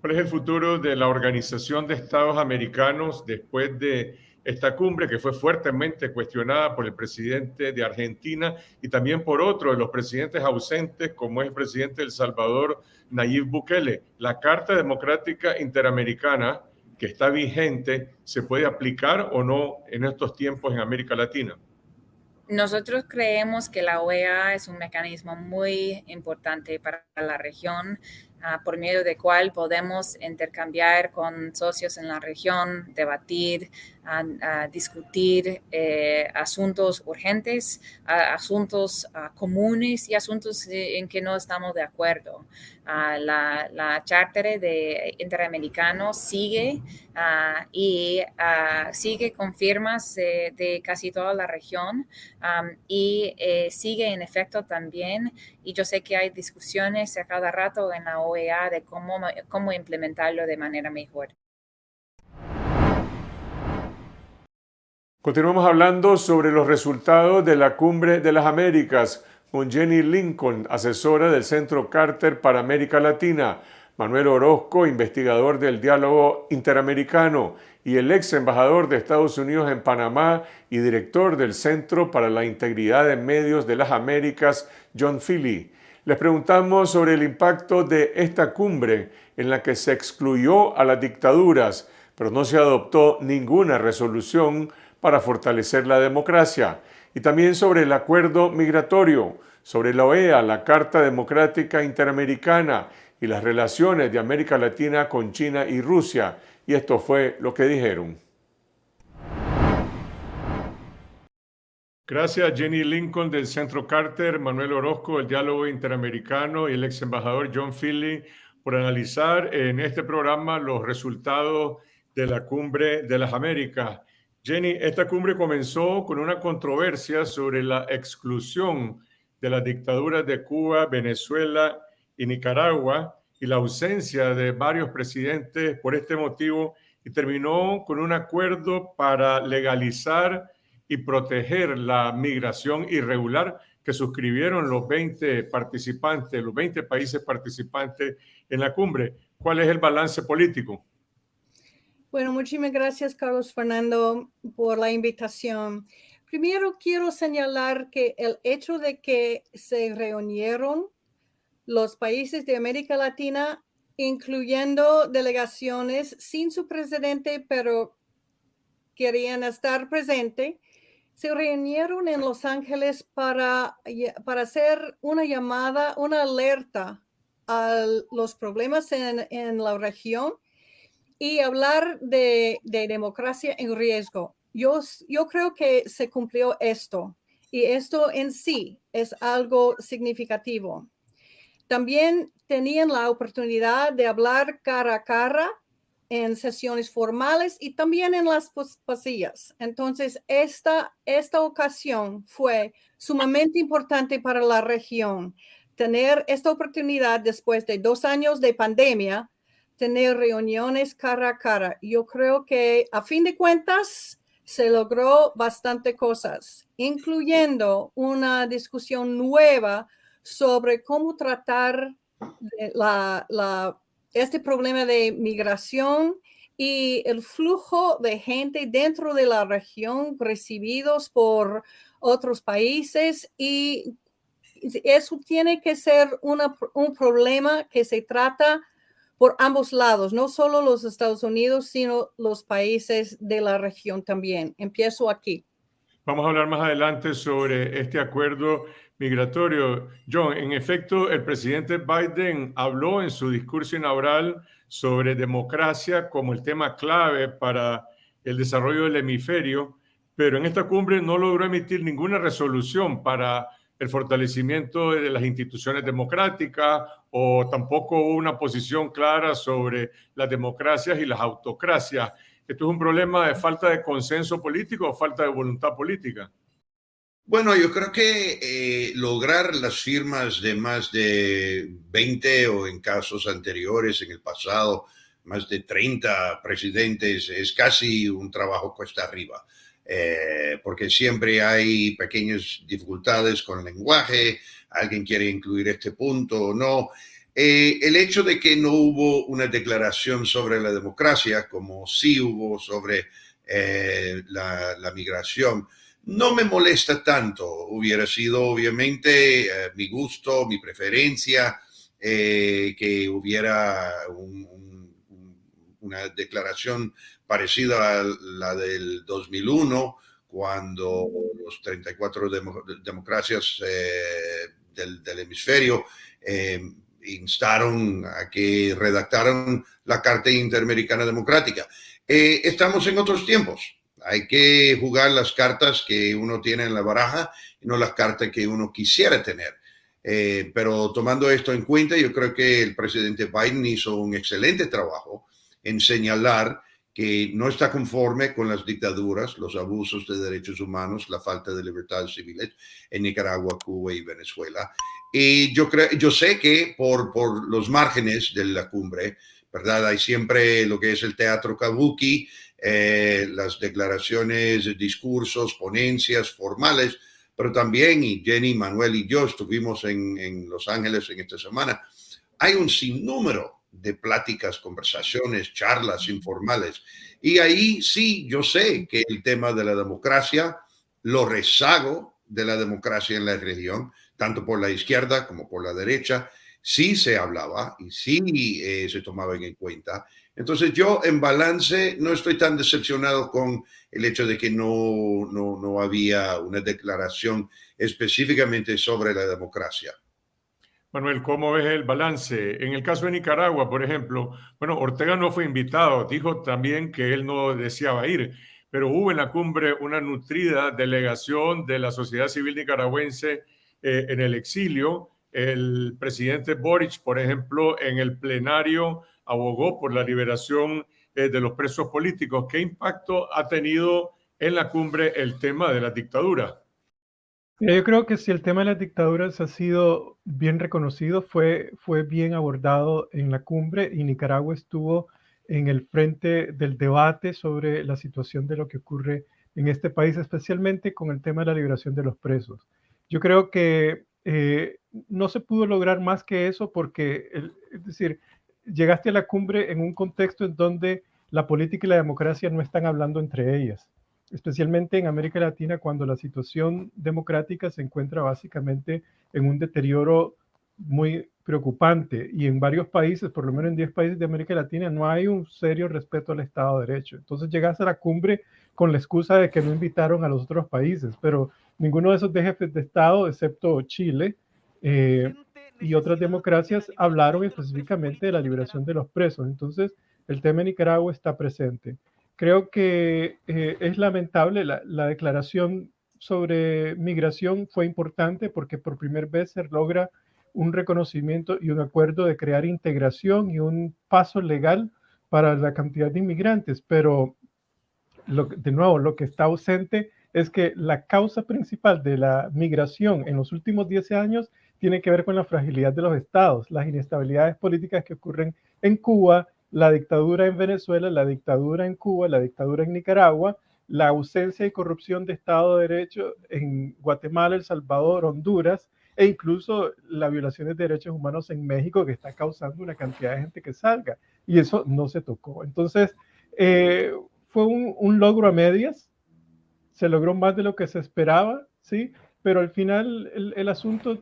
¿Cuál es el futuro de la Organización de Estados Americanos después de esta cumbre, que fue fuertemente cuestionada por el presidente de Argentina y también por otro de los presidentes ausentes, como es el presidente de El Salvador, Nayib Bukele? ¿La Carta Democrática Interamericana, que está vigente, se puede aplicar o no en estos tiempos en América Latina? Nosotros creemos que la OEA es un mecanismo muy importante para la región. por medio del cual podemos intercambiar con socios en la región, debatir, discutir asuntos urgentes, asuntos comunes y asuntos en que no estamos de acuerdo. La Charter de Interamericano sigue y sigue con firmas de casi toda la región y sigue en efecto también. Y yo sé que hay discusiones a cada rato en la OEA de cómo implementarlo de manera mejor. Continuamos hablando sobre los resultados de la Cumbre de las Américas con Jenny Lincoln, asesora del Centro Carter para América Latina, Manuel Orozco, investigador del Diálogo Interamericano, y el ex embajador de Estados Unidos en Panamá y director del Centro para la Integridad de Medios de las Américas, John Feeley. Les preguntamos sobre el impacto de esta cumbre en la que se excluyó a las dictaduras, pero no se adoptó ninguna resolución para fortalecer la democracia, y también sobre el acuerdo migratorio, sobre la OEA, la Carta Democrática Interamericana y las relaciones de América Latina con China y Rusia. Y esto fue lo que dijeron. Gracias Jenny Lincoln del Centro Carter, Manuel Orozco del Diálogo Interamericano y el ex embajador John Feeley por analizar en este programa los resultados de la Cumbre de las Américas. Jenny, esta cumbre comenzó con una controversia sobre la exclusión de las dictaduras de Cuba, Venezuela y Nicaragua y la ausencia de varios presidentes por este motivo, y terminó con un acuerdo para legalizar y proteger la migración irregular que suscribieron los 20 países participantes en la cumbre. ¿Cuál es el balance político? Bueno, muchísimas gracias, Carlos Fernando, por la invitación. Primero quiero señalar que el hecho de que se reunieron los países de América Latina, incluyendo delegaciones sin su presidente, pero querían estar presentes, se reunieron en Los Ángeles para hacer una llamada, una alerta a los problemas en la región y hablar de democracia en riesgo. Yo creo que se cumplió esto, y esto en sí es algo significativo. También tenían la oportunidad de hablar cara a cara en sesiones formales y también en las pasillas. Entonces, esta ocasión fue sumamente importante para la región. Tener esta oportunidad después de 2 años de pandemia, tener reuniones cara a cara. Yo creo que a fin de cuentas se logró bastante cosas, incluyendo una discusión nueva sobre cómo tratar este problema de migración y el flujo de gente dentro de la región recibidos por otros países, y eso tiene que ser un problema que se trata por ambos lados, no solo los Estados Unidos, sino los países de la región también. Empiezo aquí. Vamos a hablar más adelante sobre este acuerdo migratorio. John, en efecto, el presidente Biden habló en su discurso inaugural sobre democracia como el tema clave para el desarrollo del hemisferio, pero en esta cumbre no logró emitir ninguna resolución para el fortalecimiento de las instituciones democráticas, o tampoco hubo una posición clara sobre las democracias y las autocracias. ¿Esto es un problema de falta de consenso político o falta de voluntad política? Bueno, yo creo que lograr las firmas de más de 20 o en casos anteriores en el pasado, más de 30 presidentes es casi un trabajo cuesta arriba. Porque siempre hay pequeñas dificultades con el lenguaje, alguien quiere incluir este punto o no. El hecho de que no hubo una declaración sobre la democracia, como sí hubo sobre la migración, no me molesta tanto. Hubiera sido obviamente mi gusto, mi preferencia, que hubiera una declaración parecida a la del 2001, cuando los 34 democracias del hemisferio instaron a que redactaran la Carta Interamericana Democrática. Estamos en otros tiempos. Hay que jugar las cartas que uno tiene en la baraja y no las cartas que uno quisiera tener. Pero tomando esto en cuenta, yo creo que el presidente Biden hizo un excelente trabajo en señalar que no está conforme con las dictaduras, los abusos de derechos humanos, la falta de libertades civiles en Nicaragua, Cuba y Venezuela. Y yo sé que por los márgenes de la cumbre, ¿verdad? Hay siempre lo que es el teatro kabuki, las declaraciones, discursos, ponencias formales, pero también, y Jenny, Manuel y yo estuvimos en Los Ángeles en esta semana, hay un sinnúmero de pláticas, conversaciones, charlas informales. Y ahí sí, yo sé que el tema de la democracia, lo rezago de la democracia en la región, tanto por la izquierda como por la derecha, sí se hablaba y sí se tomaban en cuenta. Entonces yo en balance no estoy tan decepcionado con el hecho de que no había una declaración específicamente sobre la democracia. Manuel, ¿cómo ves el balance? En el caso de Nicaragua, por ejemplo, bueno, Ortega no fue invitado, dijo también que él no deseaba ir, pero hubo en la cumbre una nutrida delegación de la sociedad civil nicaragüense en el exilio. El presidente Boric, por ejemplo, en el plenario abogó por la liberación de los presos políticos. ¿Qué impacto ha tenido en la cumbre el tema de la dictadura? Yo creo que si el tema de las dictaduras ha sido bien reconocido, fue bien abordado en la cumbre y Nicaragua estuvo en el frente del debate sobre la situación de lo que ocurre en este país, especialmente con el tema de la liberación de los presos. Yo creo que no se pudo lograr más que eso porque, es decir, llegaste a la cumbre en un contexto en donde la política y la democracia no están hablando entre ellas, especialmente en América Latina, cuando la situación democrática se encuentra básicamente en un deterioro muy preocupante y en varios países, por lo menos en 10 países de América Latina, no hay un serio respeto al Estado de Derecho. Entonces llegas a la cumbre con la excusa de que no invitaron a los otros países, pero ninguno de esos jefes de Estado, excepto Chile y otras democracias, hablaron específicamente de la liberación de los presos. Entonces el tema de Nicaragua está presente. Creo que es lamentable, la declaración sobre migración fue importante porque por primera vez se logra un reconocimiento y un acuerdo de crear integración y un paso legal para la cantidad de inmigrantes, pero de nuevo, lo que está ausente es que la causa principal de la migración en los últimos 10 años tiene que ver con la fragilidad de los estados, las inestabilidades políticas que ocurren en Cuba, la dictadura en Venezuela, la dictadura en Cuba, la dictadura en Nicaragua, la ausencia y corrupción de Estado de Derecho en Guatemala, El Salvador, Honduras, e incluso las violaciones de derechos humanos en México, que está causando una cantidad de gente que salga. Y eso no se tocó. Entonces, fue un logro a medias, se logró más de lo que se esperaba, ¿sí? Pero al final el asunto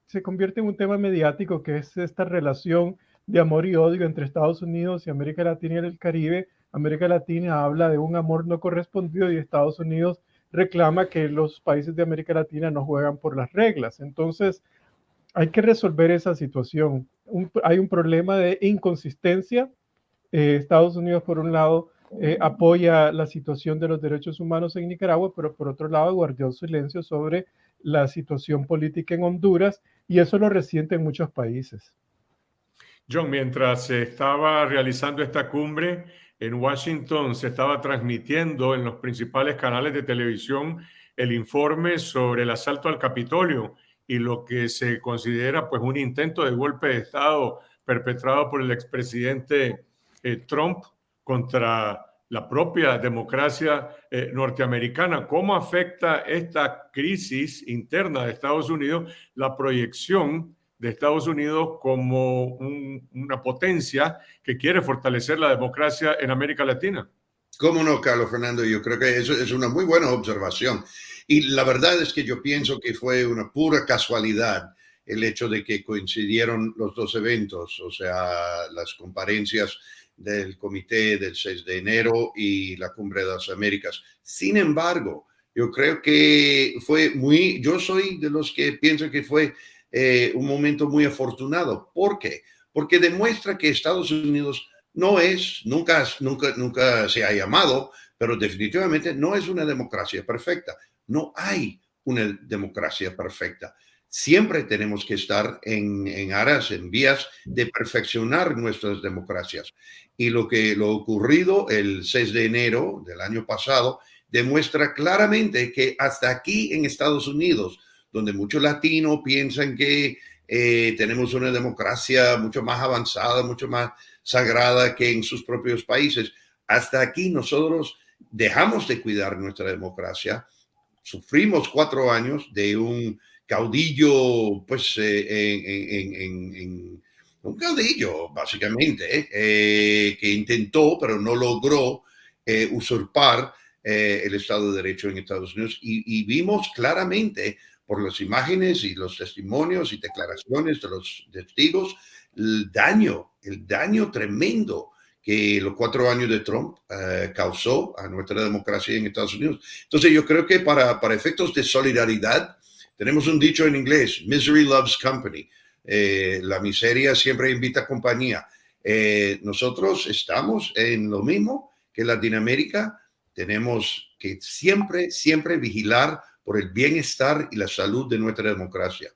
se convierte en un tema mediático, que es esta relación de amor y odio entre Estados Unidos y América Latina y el Caribe. América Latina habla de un amor no correspondido y Estados Unidos reclama que los países de América Latina no juegan por las reglas. Entonces, hay que resolver esa situación. Hay un problema de inconsistencia. Estados Unidos, por un lado, apoya la situación de los derechos humanos en Nicaragua, pero por otro lado guardó silencio sobre la situación política en Honduras, y eso lo resiente en muchos países. John, mientras se estaba realizando esta cumbre en Washington, se estaba transmitiendo en los principales canales de televisión el informe sobre el asalto al Capitolio y lo que se considera pues un intento de golpe de Estado perpetrado por el expresidente Trump contra la propia democracia norteamericana. ¿Cómo afecta esta crisis interna de Estados Unidos la proyección de Estados Unidos como una potencia que quiere fortalecer la democracia en América Latina? ¿Cómo no, Carlos Fernando? Yo creo que eso es una muy buena observación. Y la verdad es que yo pienso que fue una pura casualidad el hecho de que coincidieron los dos eventos, o sea, las comparencias del comité del 6 de enero y la Cumbre de las Américas. Sin embargo, yo creo que yo soy de los que piensan que fue un momento muy afortunado. ¿Por qué? Porque demuestra que Estados Unidos no es, nunca se ha llamado, pero definitivamente no es una democracia perfecta. No hay una democracia perfecta. Siempre tenemos que estar en aras, en vías de perfeccionar nuestras democracias. Y lo ocurrido el 6 de enero del año pasado demuestra claramente que hasta aquí en Estados Unidos, donde muchos latinos piensan que tenemos una democracia mucho más avanzada, mucho más sagrada que en sus propios países, hasta aquí nosotros dejamos de cuidar nuestra democracia. Sufrimos 4 años de un caudillo, pues, un caudillo, básicamente, que intentó, pero no logró usurpar el Estado de Derecho en Estados Unidos. Y vimos claramente por las imágenes y los testimonios y declaraciones de los testigos el daño tremendo que los 4 años de Trump causó a nuestra democracia en Estados Unidos. Entonces yo creo que para efectos de solidaridad, tenemos un dicho en inglés, misery loves company. La miseria siempre invita compañía. Nosotros estamos en lo mismo que Latinoamérica. Tenemos que siempre vigilar por el bienestar y la salud de nuestra democracia.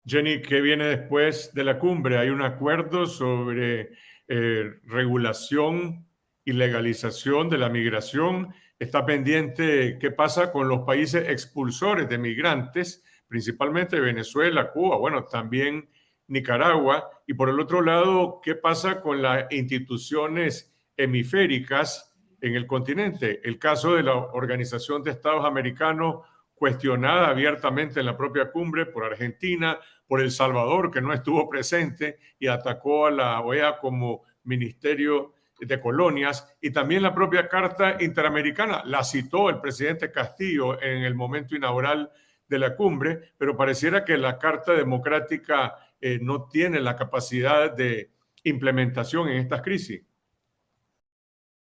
Jenny, ¿qué viene después de la cumbre? Hay un acuerdo sobre regulación y legalización de la migración. Está pendiente qué pasa con los países expulsores de migrantes, principalmente Venezuela, Cuba, bueno, también Nicaragua. Y por el otro lado, ¿qué pasa con las instituciones hemisféricas en el continente? El caso de la Organización de Estados Americanos, cuestionada abiertamente en la propia cumbre por Argentina, por El Salvador, que no estuvo presente y atacó a la OEA como Ministerio de Colonias, y también la propia Carta Interamericana, la citó el presidente Castillo en el momento inaugural de la cumbre, pero pareciera que la Carta Democrática no tiene la capacidad de implementación en estas crisis.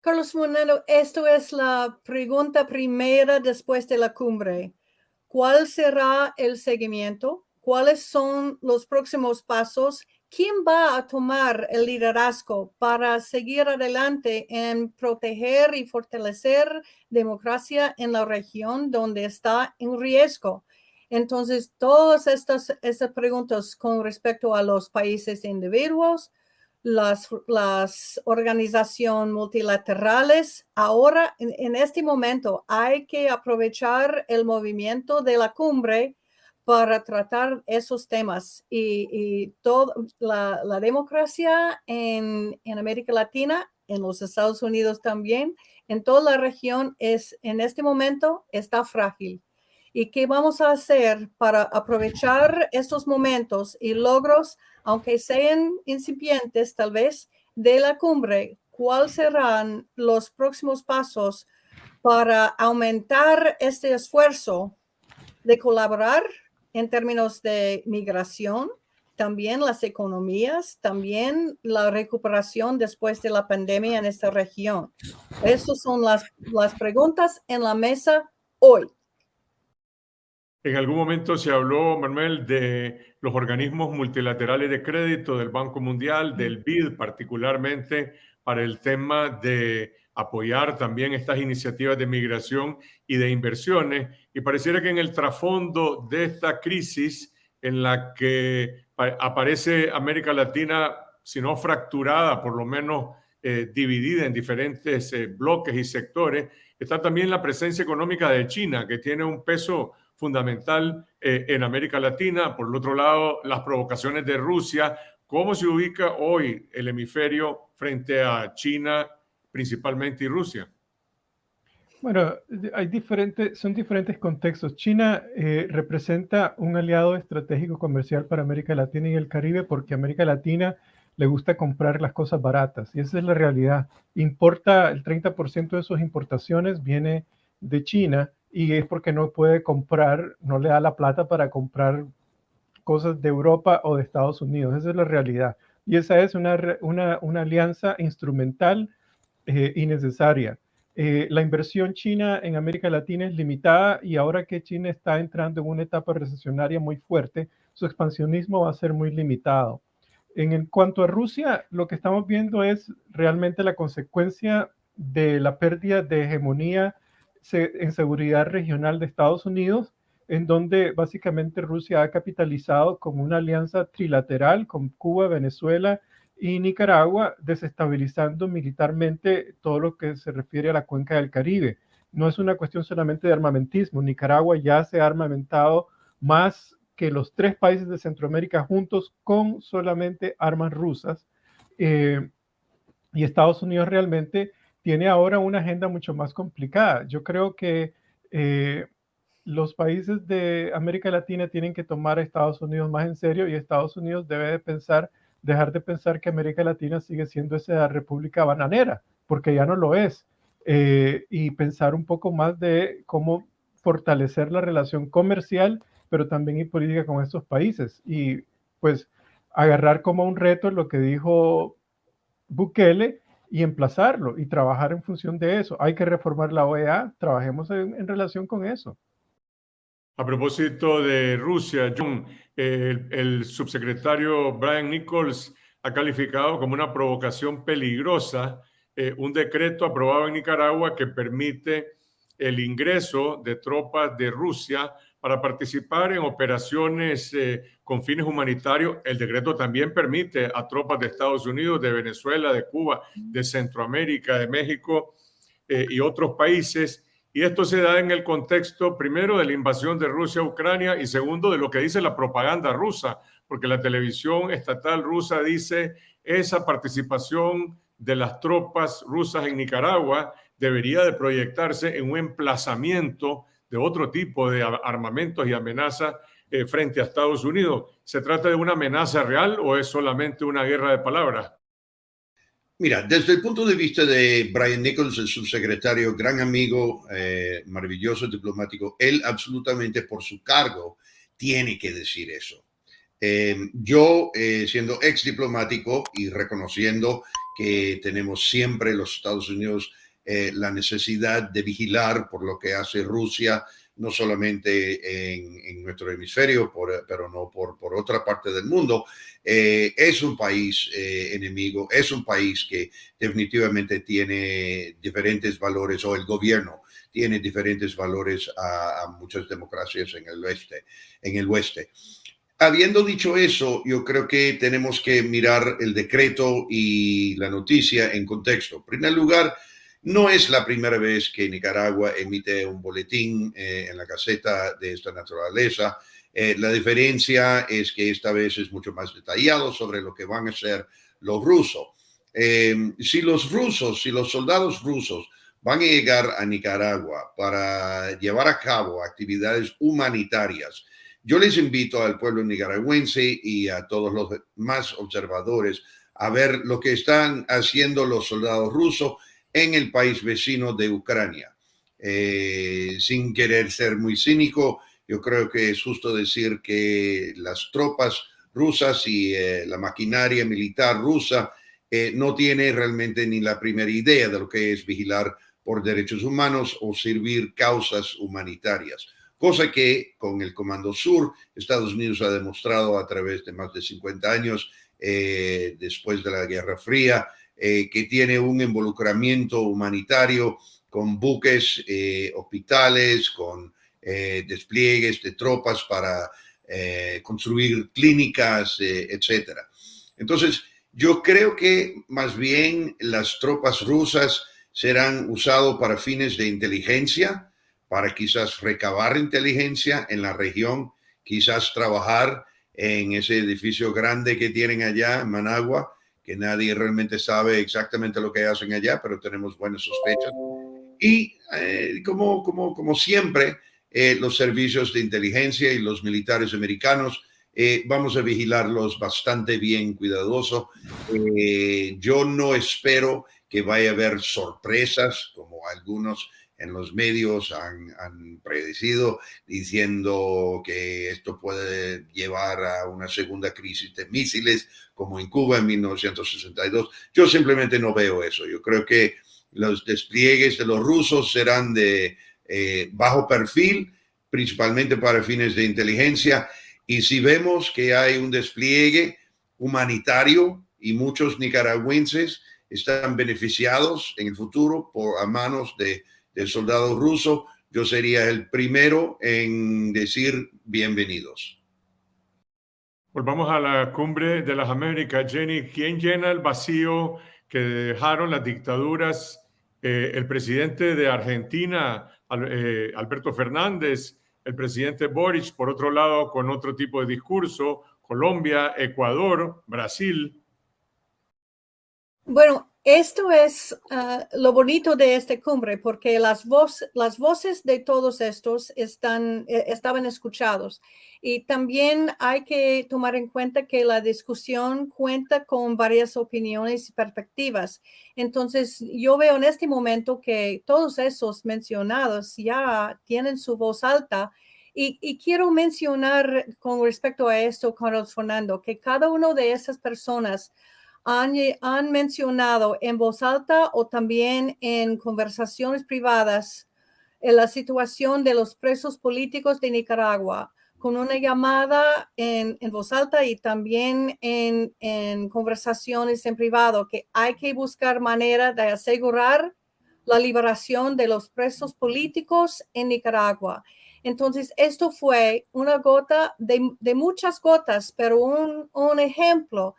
Carlos Fernando, esto es la pregunta primera después de la cumbre. ¿Cuál será el seguimiento? ¿Cuáles son los próximos pasos? ¿Quién va a tomar el liderazgo para seguir adelante en proteger y fortalecer democracia en la región donde está en riesgo? Entonces, todas estas preguntas con respecto a los países individuos, las organizaciones multilaterales, ahora en este momento hay que aprovechar el movimiento de la cumbre para tratar esos temas y toda la democracia en América Latina, en los Estados Unidos también, en toda la región en este momento está frágil. ¿Y qué vamos a hacer para aprovechar estos momentos y logros, aunque sean incipientes tal vez, de la cumbre? ¿Cuáles serán los próximos pasos para aumentar este esfuerzo de colaborar en términos de migración, también las economías, también la recuperación después de la pandemia en esta región? Estas son las preguntas en la mesa hoy. En algún momento se habló, Manuel, de los organismos multilaterales de crédito del Banco Mundial, del BID, particularmente para el tema de apoyar también estas iniciativas de migración y de inversiones. Y pareciera que en el trasfondo de esta crisis en la que aparece América Latina, si no fracturada, por lo menos dividida en diferentes bloques y sectores, está también la presencia económica de China, que tiene un peso fundamental en América Latina. Por el otro lado, las provocaciones de Rusia. ¿Cómo se ubica hoy el hemisferio frente a China principalmente y Rusia? Bueno, son diferentes contextos. China representa un aliado estratégico comercial para América Latina y el Caribe porque a América Latina le gusta comprar las cosas baratas y esa es la realidad. Importa el 30% de sus importaciones viene de China y es porque no puede comprar, no le da la plata para comprar cosas de Europa o de Estados Unidos. Esa es la realidad. Y esa es una alianza instrumental y necesaria. La inversión china en América Latina es limitada y ahora que China está entrando en una etapa recesionaria muy fuerte, su expansionismo va a ser muy limitado. En cuanto a Rusia, lo que estamos viendo es realmente la consecuencia de la pérdida de hegemonía en seguridad regional de Estados Unidos, en donde básicamente Rusia ha capitalizado como una alianza trilateral con Cuba, Venezuela y Nicaragua, desestabilizando militarmente todo lo que se refiere a la cuenca del Caribe. No es una cuestión solamente de armamentismo. Nicaragua ya se ha armamentado más que los 3 países de Centroamérica juntos con solamente armas rusas. Y Estados Unidos realmente tiene ahora una agenda mucho más complicada. Yo creo que los países de América Latina tienen que tomar a Estados Unidos más en serio y Estados Unidos debe de dejar de pensar que América Latina sigue siendo esa república bananera, porque ya no lo es, y pensar un poco más de cómo fortalecer la relación comercial, pero también y política con estos países. Y pues agarrar como un reto lo que dijo Bukele y emplazarlo y trabajar en función de eso. Hay que reformar la OEA, trabajemos en relación con eso. A propósito de Rusia, John, el subsecretario Brian Nichols ha calificado como una provocación peligrosa un decreto aprobado en Nicaragua que permite el ingreso de tropas de Rusia para participar en operaciones con fines humanitarios. El decreto también permite a tropas de Estados Unidos, de Venezuela, de Cuba, de Centroamérica, de México y otros países. Y esto se da en el contexto, primero, de la invasión de Rusia a Ucrania y segundo, de lo que dice la propaganda rusa, porque la televisión estatal rusa dice esa participación de las tropas rusas en Nicaragua debería de proyectarse en un emplazamiento de otro tipo de armamentos y amenazas frente a Estados Unidos. ¿Se trata de una amenaza real o es solamente una guerra de palabras? Mira, desde el punto de vista de Brian Nichols, el subsecretario, gran amigo, maravilloso diplomático, él absolutamente por su cargo tiene que decir eso. Yo, siendo ex diplomático y reconociendo que tenemos siempre los Estados Unidos la necesidad de vigilar por lo que hace Rusia, no solamente en nuestro hemisferio, pero no por otra parte del mundo. Es un país enemigo, es un país que definitivamente tiene diferentes valores, o el gobierno tiene diferentes valores a muchas democracias en el oeste. Habiendo dicho eso, yo creo que tenemos que mirar el decreto y la noticia en contexto. En primer lugar, no es la primera vez que Nicaragua emite un boletín en la Gaceta de esta naturaleza. La diferencia es que esta vez es mucho más detallado sobre lo que van a hacer los rusos. Si los soldados rusos van a llegar a Nicaragua para llevar a cabo actividades humanitarias, yo les invito al pueblo nicaragüense y a todos los más observadores a ver lo que están haciendo los soldados rusos en el país vecino de Ucrania. Sin querer ser muy cínico, yo creo que es justo decir que las tropas rusas y la maquinaria militar rusa no tiene realmente ni la primera idea de lo que es vigilar por derechos humanos o servir causas humanitarias. Cosa que con el Comando Sur, Estados Unidos ha demostrado a través de más de 50 años después de la Guerra Fría, que tiene un involucramiento humanitario con buques, hospitales, con despliegues de tropas para construir clínicas, etc. Entonces, yo creo que más bien las tropas rusas serán usadas para fines de inteligencia, para quizás recabar inteligencia en la región, quizás trabajar en ese edificio grande que tienen allá en Managua, que nadie realmente sabe exactamente lo que hacen allá, pero tenemos buenas sospechas. Y como siempre, los servicios de inteligencia y los militares americanos, vamos a vigilarlos bastante bien, cuidadoso. Yo no espero que vaya a haber sorpresas, como algunos en los medios han predecido, diciendo que esto puede llevar a una segunda crisis de misiles, como en Cuba en 1962. Yo simplemente no veo eso. Yo creo que Los despliegues de los rusos serán de bajo perfil, principalmente para fines de inteligencia. Y si vemos que hay un despliegue humanitario y muchos nicaragüenses están beneficiados en el futuro a manos de soldados rusos, yo sería el primero en decir bienvenidos. Volvamos a la Cumbre de las Américas. Jenny, ¿quién llena el vacío que dejaron las dictaduras? El presidente de Argentina, Alberto Fernández, el presidente Boric, por otro lado, con otro tipo de discurso, Colombia, Ecuador, Brasil. Bueno, esto es lo bonito de esta cumbre, porque las voces de todos estos estaban escuchados. Y también hay que tomar en cuenta que la discusión cuenta con varias opiniones y perspectivas. Entonces, yo veo en este momento que todos esos mencionados ya tienen su voz alta. Y quiero mencionar con respecto a esto, Carlos Fernando, que cada una de esas personas han mencionado en voz alta o también en conversaciones privadas la situación de los presos políticos de Nicaragua, con una llamada en voz alta y también en conversaciones en privado, que hay que buscar manera de asegurar la liberación de los presos políticos en Nicaragua. Entonces, esto fue una gota de muchas gotas, pero un ejemplo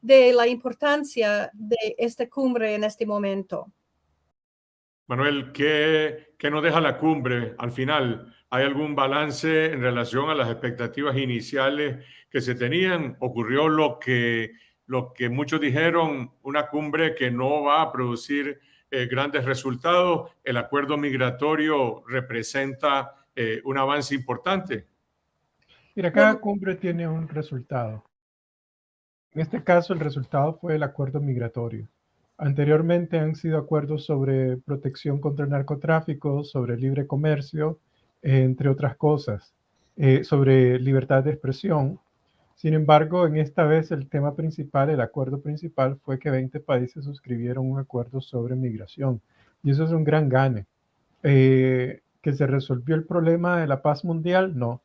de la importancia de esta cumbre en este momento. Manuel, ¿qué nos deja la cumbre al final? ¿Hay algún balance en relación a las expectativas iniciales que se tenían? ¿Ocurrió lo que muchos dijeron, una cumbre que no va a producir grandes resultados? ¿El acuerdo migratorio representa un avance importante? Mira, cada cumbre tiene un resultado. En este caso, el resultado fue el acuerdo migratorio. Anteriormente han sido acuerdos sobre protección contra el narcotráfico, sobre libre comercio, entre otras cosas, sobre libertad de expresión. Sin embargo, en esta vez el tema principal, el acuerdo principal, fue que 20 países suscribieron un acuerdo sobre migración. Y eso es un gran gane. ¿Que se resolvió el problema de la paz mundial? No,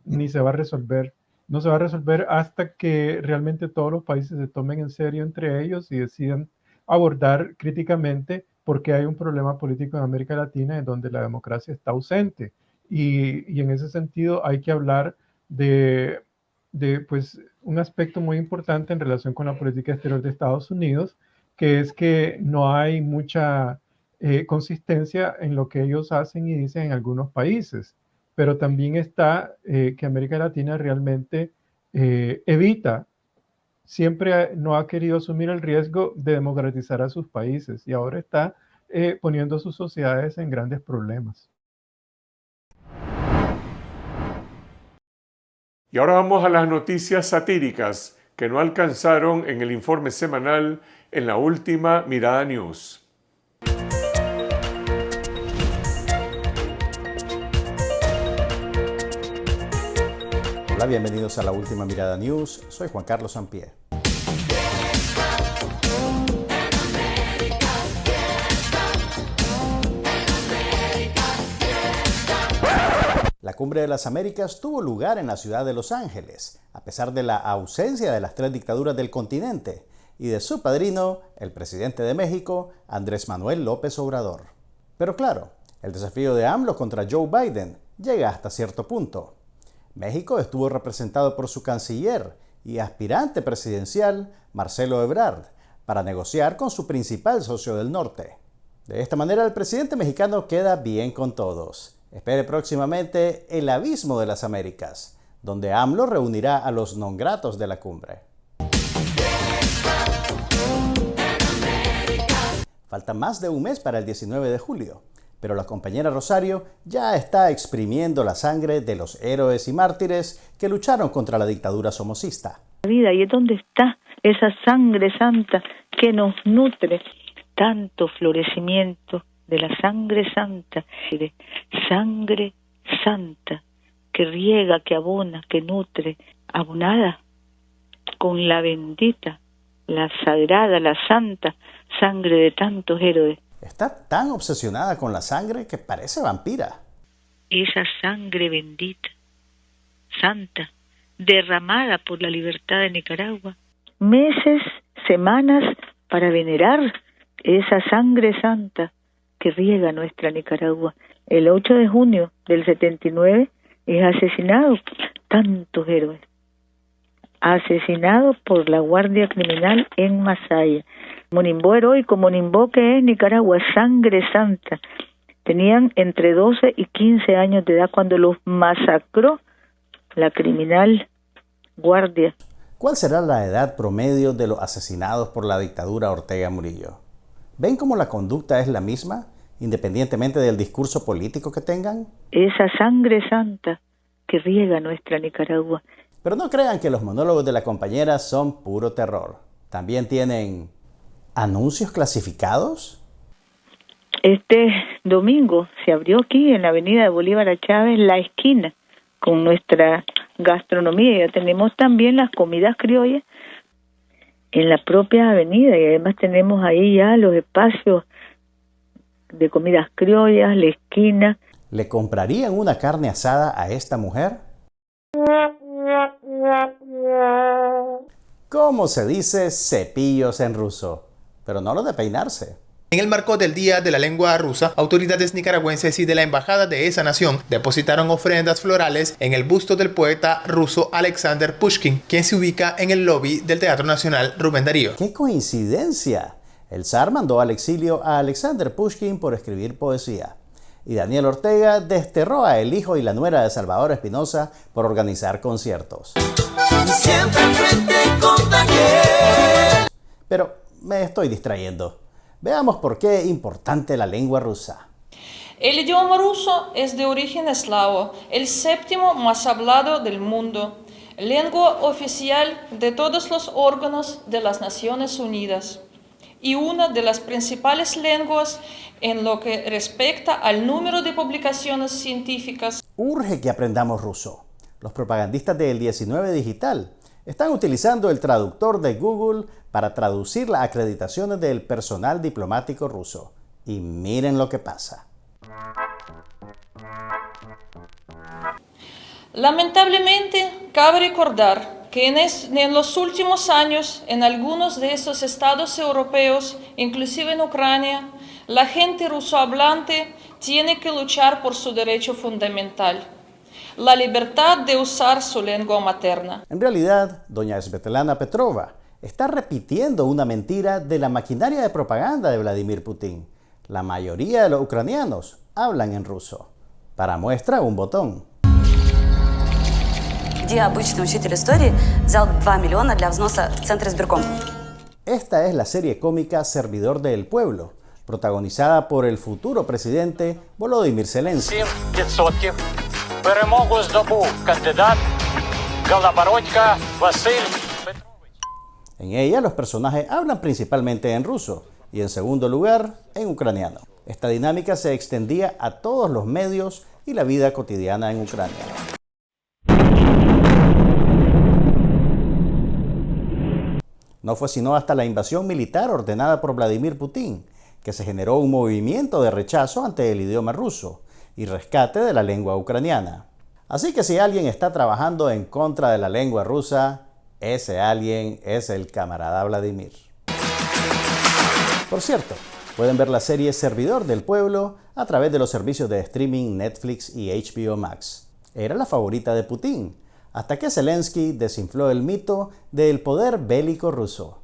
ni se va a resolver. No se va a resolver hasta que realmente todos los países se tomen en serio entre ellos y decidan abordar críticamente por qué hay un problema político en América Latina en donde la democracia está ausente. Y en ese sentido hay que hablar de pues, un aspecto muy importante en relación con la política exterior de Estados Unidos, que es que no hay mucha consistencia en lo que ellos hacen y dicen en algunos países. Pero también está que América Latina realmente siempre no ha querido asumir el riesgo de democratizar a sus países y ahora está poniendo sus sociedades en grandes problemas. Y ahora vamos a las noticias satíricas que no alcanzaron en el informe semanal en la última Mirada News. Hola, bienvenidos a la última Mirada News. Soy Juan Carlos Sampié. La Cumbre de las Américas tuvo lugar en la ciudad de Los Ángeles, a pesar de la ausencia de las tres dictaduras del continente y de su padrino, el presidente de México, Andrés Manuel López Obrador. Pero claro, el desafío de AMLO contra Joe Biden llega hasta cierto punto. México estuvo representado por su canciller y aspirante presidencial, Marcelo Ebrard, para negociar con su principal socio del norte. De esta manera, el presidente mexicano queda bien con todos. Espere próximamente el Abismo de las Américas, donde AMLO reunirá a los non gratos de la cumbre. Falta más de un mes para el 19 de julio. Pero la compañera Rosario ya está exprimiendo la sangre de los héroes y mártires que lucharon contra la dictadura somocista. Vida, ¿y dónde está esa sangre santa que nos nutre? Tanto florecimiento de la sangre santa, de sangre santa que riega, que abona, que nutre, abonada con la bendita, la sagrada, la santa sangre de tantos héroes. está tan obsesionada con la sangre que parece vampira. Esa sangre bendita, santa, derramada por la libertad de Nicaragua. Meses, semanas para venerar esa sangre santa que riega nuestra Nicaragua. El 8 de junio del 79 es asesinado tantos héroes. Asesinado por la Guardia Criminal en Masaya. Monimbó heroico, Monimbó que es Nicaragua, sangre santa. Tenían entre 12 y 15 años de edad cuando los masacró la criminal Guardia. ¿Cuál será la edad promedio de los asesinados por la dictadura Ortega Murillo? ¿Ven cómo la conducta es la misma, independientemente del discurso político que tengan? Esa sangre santa que riega nuestra Nicaragua. Pero no crean que los monólogos de la compañera son puro terror. También tienen anuncios clasificados. Este domingo se abrió aquí en la avenida de Bolívar a Chávez la esquina con nuestra gastronomía. Ya tenemos también las comidas criollas en la propia avenida y además tenemos ahí ya los espacios de comidas criollas, la esquina. ¿Le comprarían una carne asada a esta mujer? ¿Cómo se dice cepillos en ruso? Pero no lo de peinarse. En el marco del Día de la Lengua Rusa, autoridades nicaragüenses y de la embajada de esa nación depositaron ofrendas florales en el busto del poeta ruso Alexander Pushkin, quien se ubica en el lobby del Teatro Nacional Rubén Darío. ¡Qué coincidencia! El zar mandó al exilio a Alexander Pushkin por escribir poesía. Y Daniel Ortega desterró a el hijo y la nuera de Salvador Espinosa por organizar conciertos. Siempre frente con Daniel. Pero me estoy distrayendo. Veamos por qué es importante la lengua rusa. El idioma ruso es de origen eslavo, el séptimo más hablado del mundo, lengua oficial de todos los órganos de las Naciones Unidas y una de las principales lenguas en lo que respecta al número de publicaciones científicas. Urge que aprendamos ruso. Los propagandistas del 19 Digital están utilizando el traductor de Google para traducir las acreditaciones del personal diplomático ruso. Y miren lo que pasa. Lamentablemente, cabe recordar que en los últimos años, en algunos de estos estados europeos, inclusive en Ucrania, la gente rusohablante tiene que luchar por su derecho fundamental, la libertad de usar su lengua materna. En realidad, doña Svetlana Petrova está repitiendo una mentira de la maquinaria de propaganda de Vladimir Putin. La mayoría de los ucranianos hablan en ruso. Para muestra, un botón. Esta es la serie cómica Servidor del Pueblo, protagonizada por el futuro presidente Volodymyr Zelensky. En ella los personajes hablan principalmente en ruso y en segundo lugar en ucraniano. Esta dinámica se extendía a todos los medios y la vida cotidiana en Ucrania. No fue sino hasta la invasión militar ordenada por Vladimir Putin que se generó un movimiento de rechazo ante el idioma ruso y rescate de la lengua ucraniana. Así que si alguien está trabajando en contra de la lengua rusa, ese alguien es el camarada Vladimir. Por cierto, pueden ver la serie Servidor del Pueblo a través de los servicios de streaming Netflix y HBO Max. Era la favorita de Putin, hasta que Zelensky desinfló el mito del poder bélico ruso.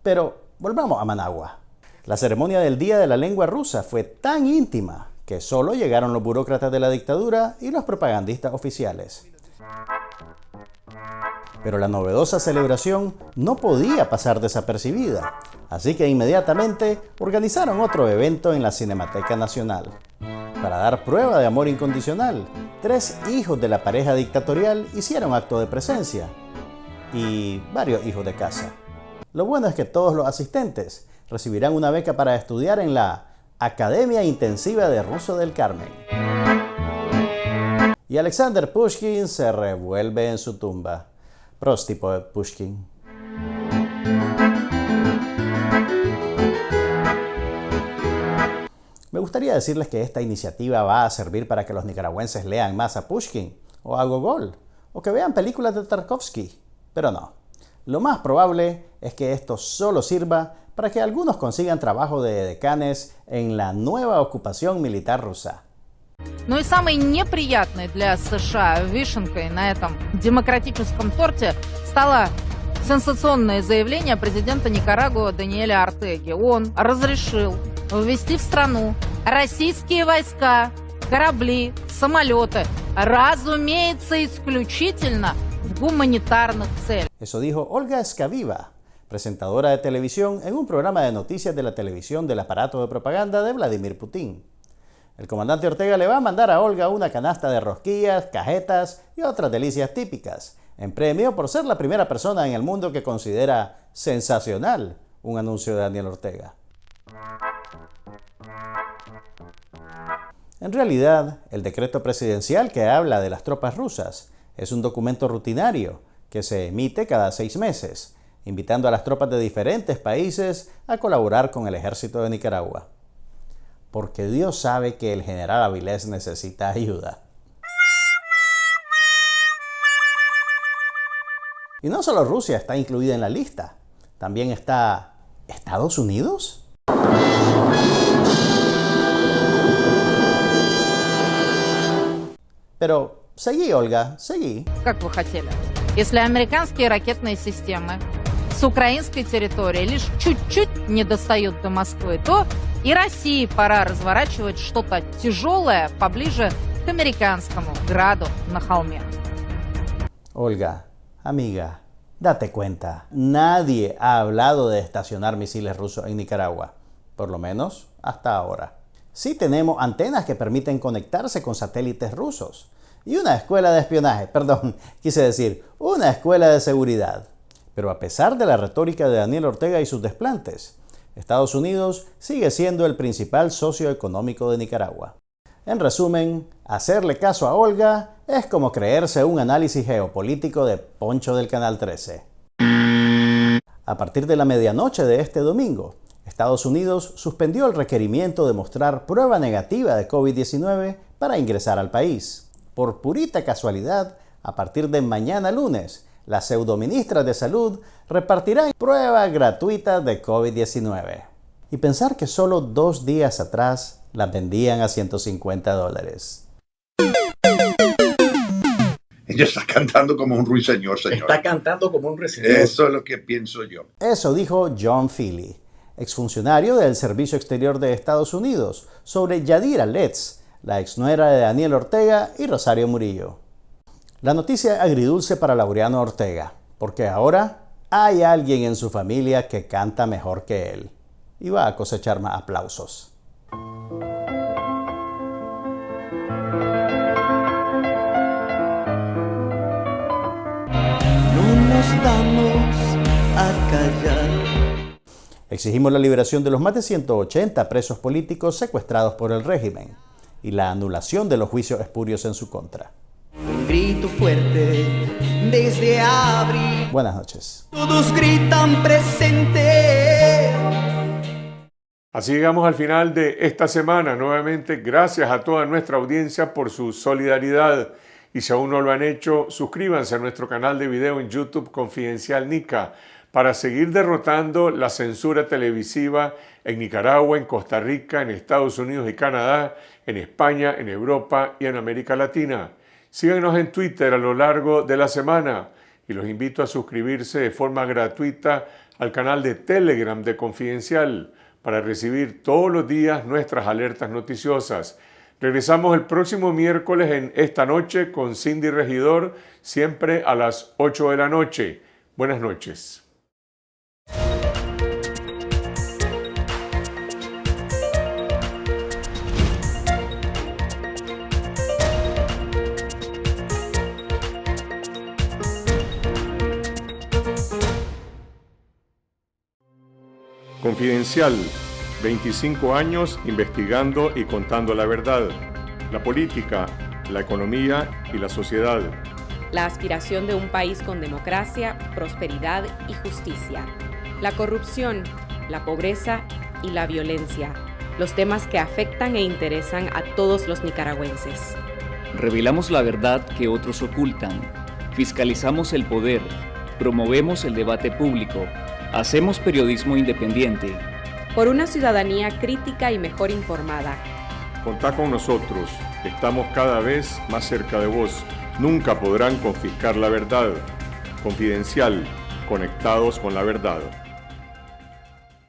Pero volvamos a Managua. La ceremonia del Día de la Lengua Rusa fue tan íntima que solo llegaron los burócratas de la dictadura y los propagandistas oficiales. Pero la novedosa celebración no podía pasar desapercibida, así que inmediatamente organizaron otro evento en la Cinemateca Nacional. Para dar prueba de amor incondicional, 3 hijos de la pareja dictatorial hicieron acto de presencia y varios hijos de casa. Lo bueno es que todos los asistentes recibirán una beca para estudiar en la Academia Intensiva de Ruso del Carmen. Y Alexander Pushkin se revuelve en su tumba. Прости, поэт Pushkin. Me gustaría decirles que esta iniciativa va a servir para que los nicaragüenses lean más a Pushkin o a Gogol, o que vean películas de Tarkovsky, pero no. Lo más probable es que esto solo sirva para que algunos consigan trabajo de decanes en la nueva ocupación militar rusa. Ну и самой неприятной для США вишенкой на этом демократическом торте стало сенсационное заявление президента Никарагуа Даниэля Ортеги. Он разрешил ввести в страну российские войска, корабли, самолеты, разумеется, исключительно в гуманитарных целях. Eso dijo Olga Skaviva, presentadora de televisión en un programa de noticias de la televisión del aparato de propaganda de Vladimir Putin. El comandante Ortega le va a mandar a Olga una canasta de rosquillas, cajetas y otras delicias típicas, en premio por ser la primera persona en el mundo que considera sensacional un anuncio de Daniel Ortega. En realidad, el decreto presidencial que habla de las tropas rusas es un documento rutinario que se emite cada 6 meses, invitando a las tropas de diferentes países a colaborar con el ejército de Nicaragua. Porque Dios sabe que el general Avilés necesita ayuda. Y no solo Rusia está incluida en la lista, también está Estados Unidos. Pero seguí, Olga, seguí. Как вы хотели? Если американские ракетные системы с украинской территории лишь чуть-чуть не достают до Москвы, то и России пора разворачивать что-то тяжелое поближе к американскому граду на холме. Olga, amiga, date cuenta, nadie ha hablado de estacionar misiles rusos en Nicaragua, por lo menos hasta ahora. Sí tenemos antenas que permiten conectarse con satélites rusos y una escuela de espionaje, quise decir, una escuela de seguridad. Pero a pesar de la retórica de Daniel Ortega y sus desplantes, Estados Unidos sigue siendo el principal socio económico de Nicaragua. En resumen, hacerle caso a Olga es como creerse un análisis geopolítico de Poncho del Canal 13. A partir de la medianoche de este domingo, Estados Unidos suspendió el requerimiento de mostrar prueba negativa de COVID-19 para ingresar al país. Por purita casualidad, a partir de mañana lunes, las pseudoministras de salud repartirán pruebas gratuitas de COVID-19. Y pensar que solo 2 días atrás las vendían a $150. Ella está cantando como un ruiseñor, señor. Está cantando como un ruiseñor. Eso es lo que pienso yo. Eso dijo John Feely, exfuncionario del Servicio Exterior de Estados Unidos, sobre Yadira Letts, la exnuera de Daniel Ortega y Rosario Murillo. La noticia agridulce para Laureano Ortega, porque ahora hay alguien en su familia que canta mejor que él y va a cosechar más aplausos. No nos vamos a callar. Exigimos la liberación de los más de 180 presos políticos secuestrados por el régimen y la anulación de los juicios espurios en su contra. Un grito fuerte desde abril. Buenas noches. Todos gritan presente. Así llegamos al final de esta semana. Nuevamente, gracias a toda nuestra audiencia por su solidaridad. Y si aún no lo han hecho, suscríbanse a nuestro canal de video en YouTube Confidencial Nica para seguir derrotando la censura televisiva en Nicaragua, en Costa Rica, en Estados Unidos y Canadá, en España, en Europa y en América Latina. Síganos en Twitter a lo largo de la semana y los invito a suscribirse de forma gratuita al canal de Telegram de Confidencial para recibir todos los días nuestras alertas noticiosas. Regresamos el próximo miércoles en Esta Noche con Cindy Regidor, siempre a las 8 de la noche. Buenas noches. Confidencial, 25 años investigando y contando la verdad, la política, la economía y la sociedad. La aspiración de un país con democracia, prosperidad y justicia. La corrupción, la pobreza y la violencia. los temas que afectan e interesan a todos los nicaragüenses. Revelamos la verdad que otros ocultan, fiscalizamos el poder, promovemos el debate público, hacemos periodismo independiente. Por una ciudadanía crítica y mejor informada. Contá con nosotros, estamos cada vez más cerca de vos. Nunca podrán confiscar la verdad. Confidencial, conectados con la verdad.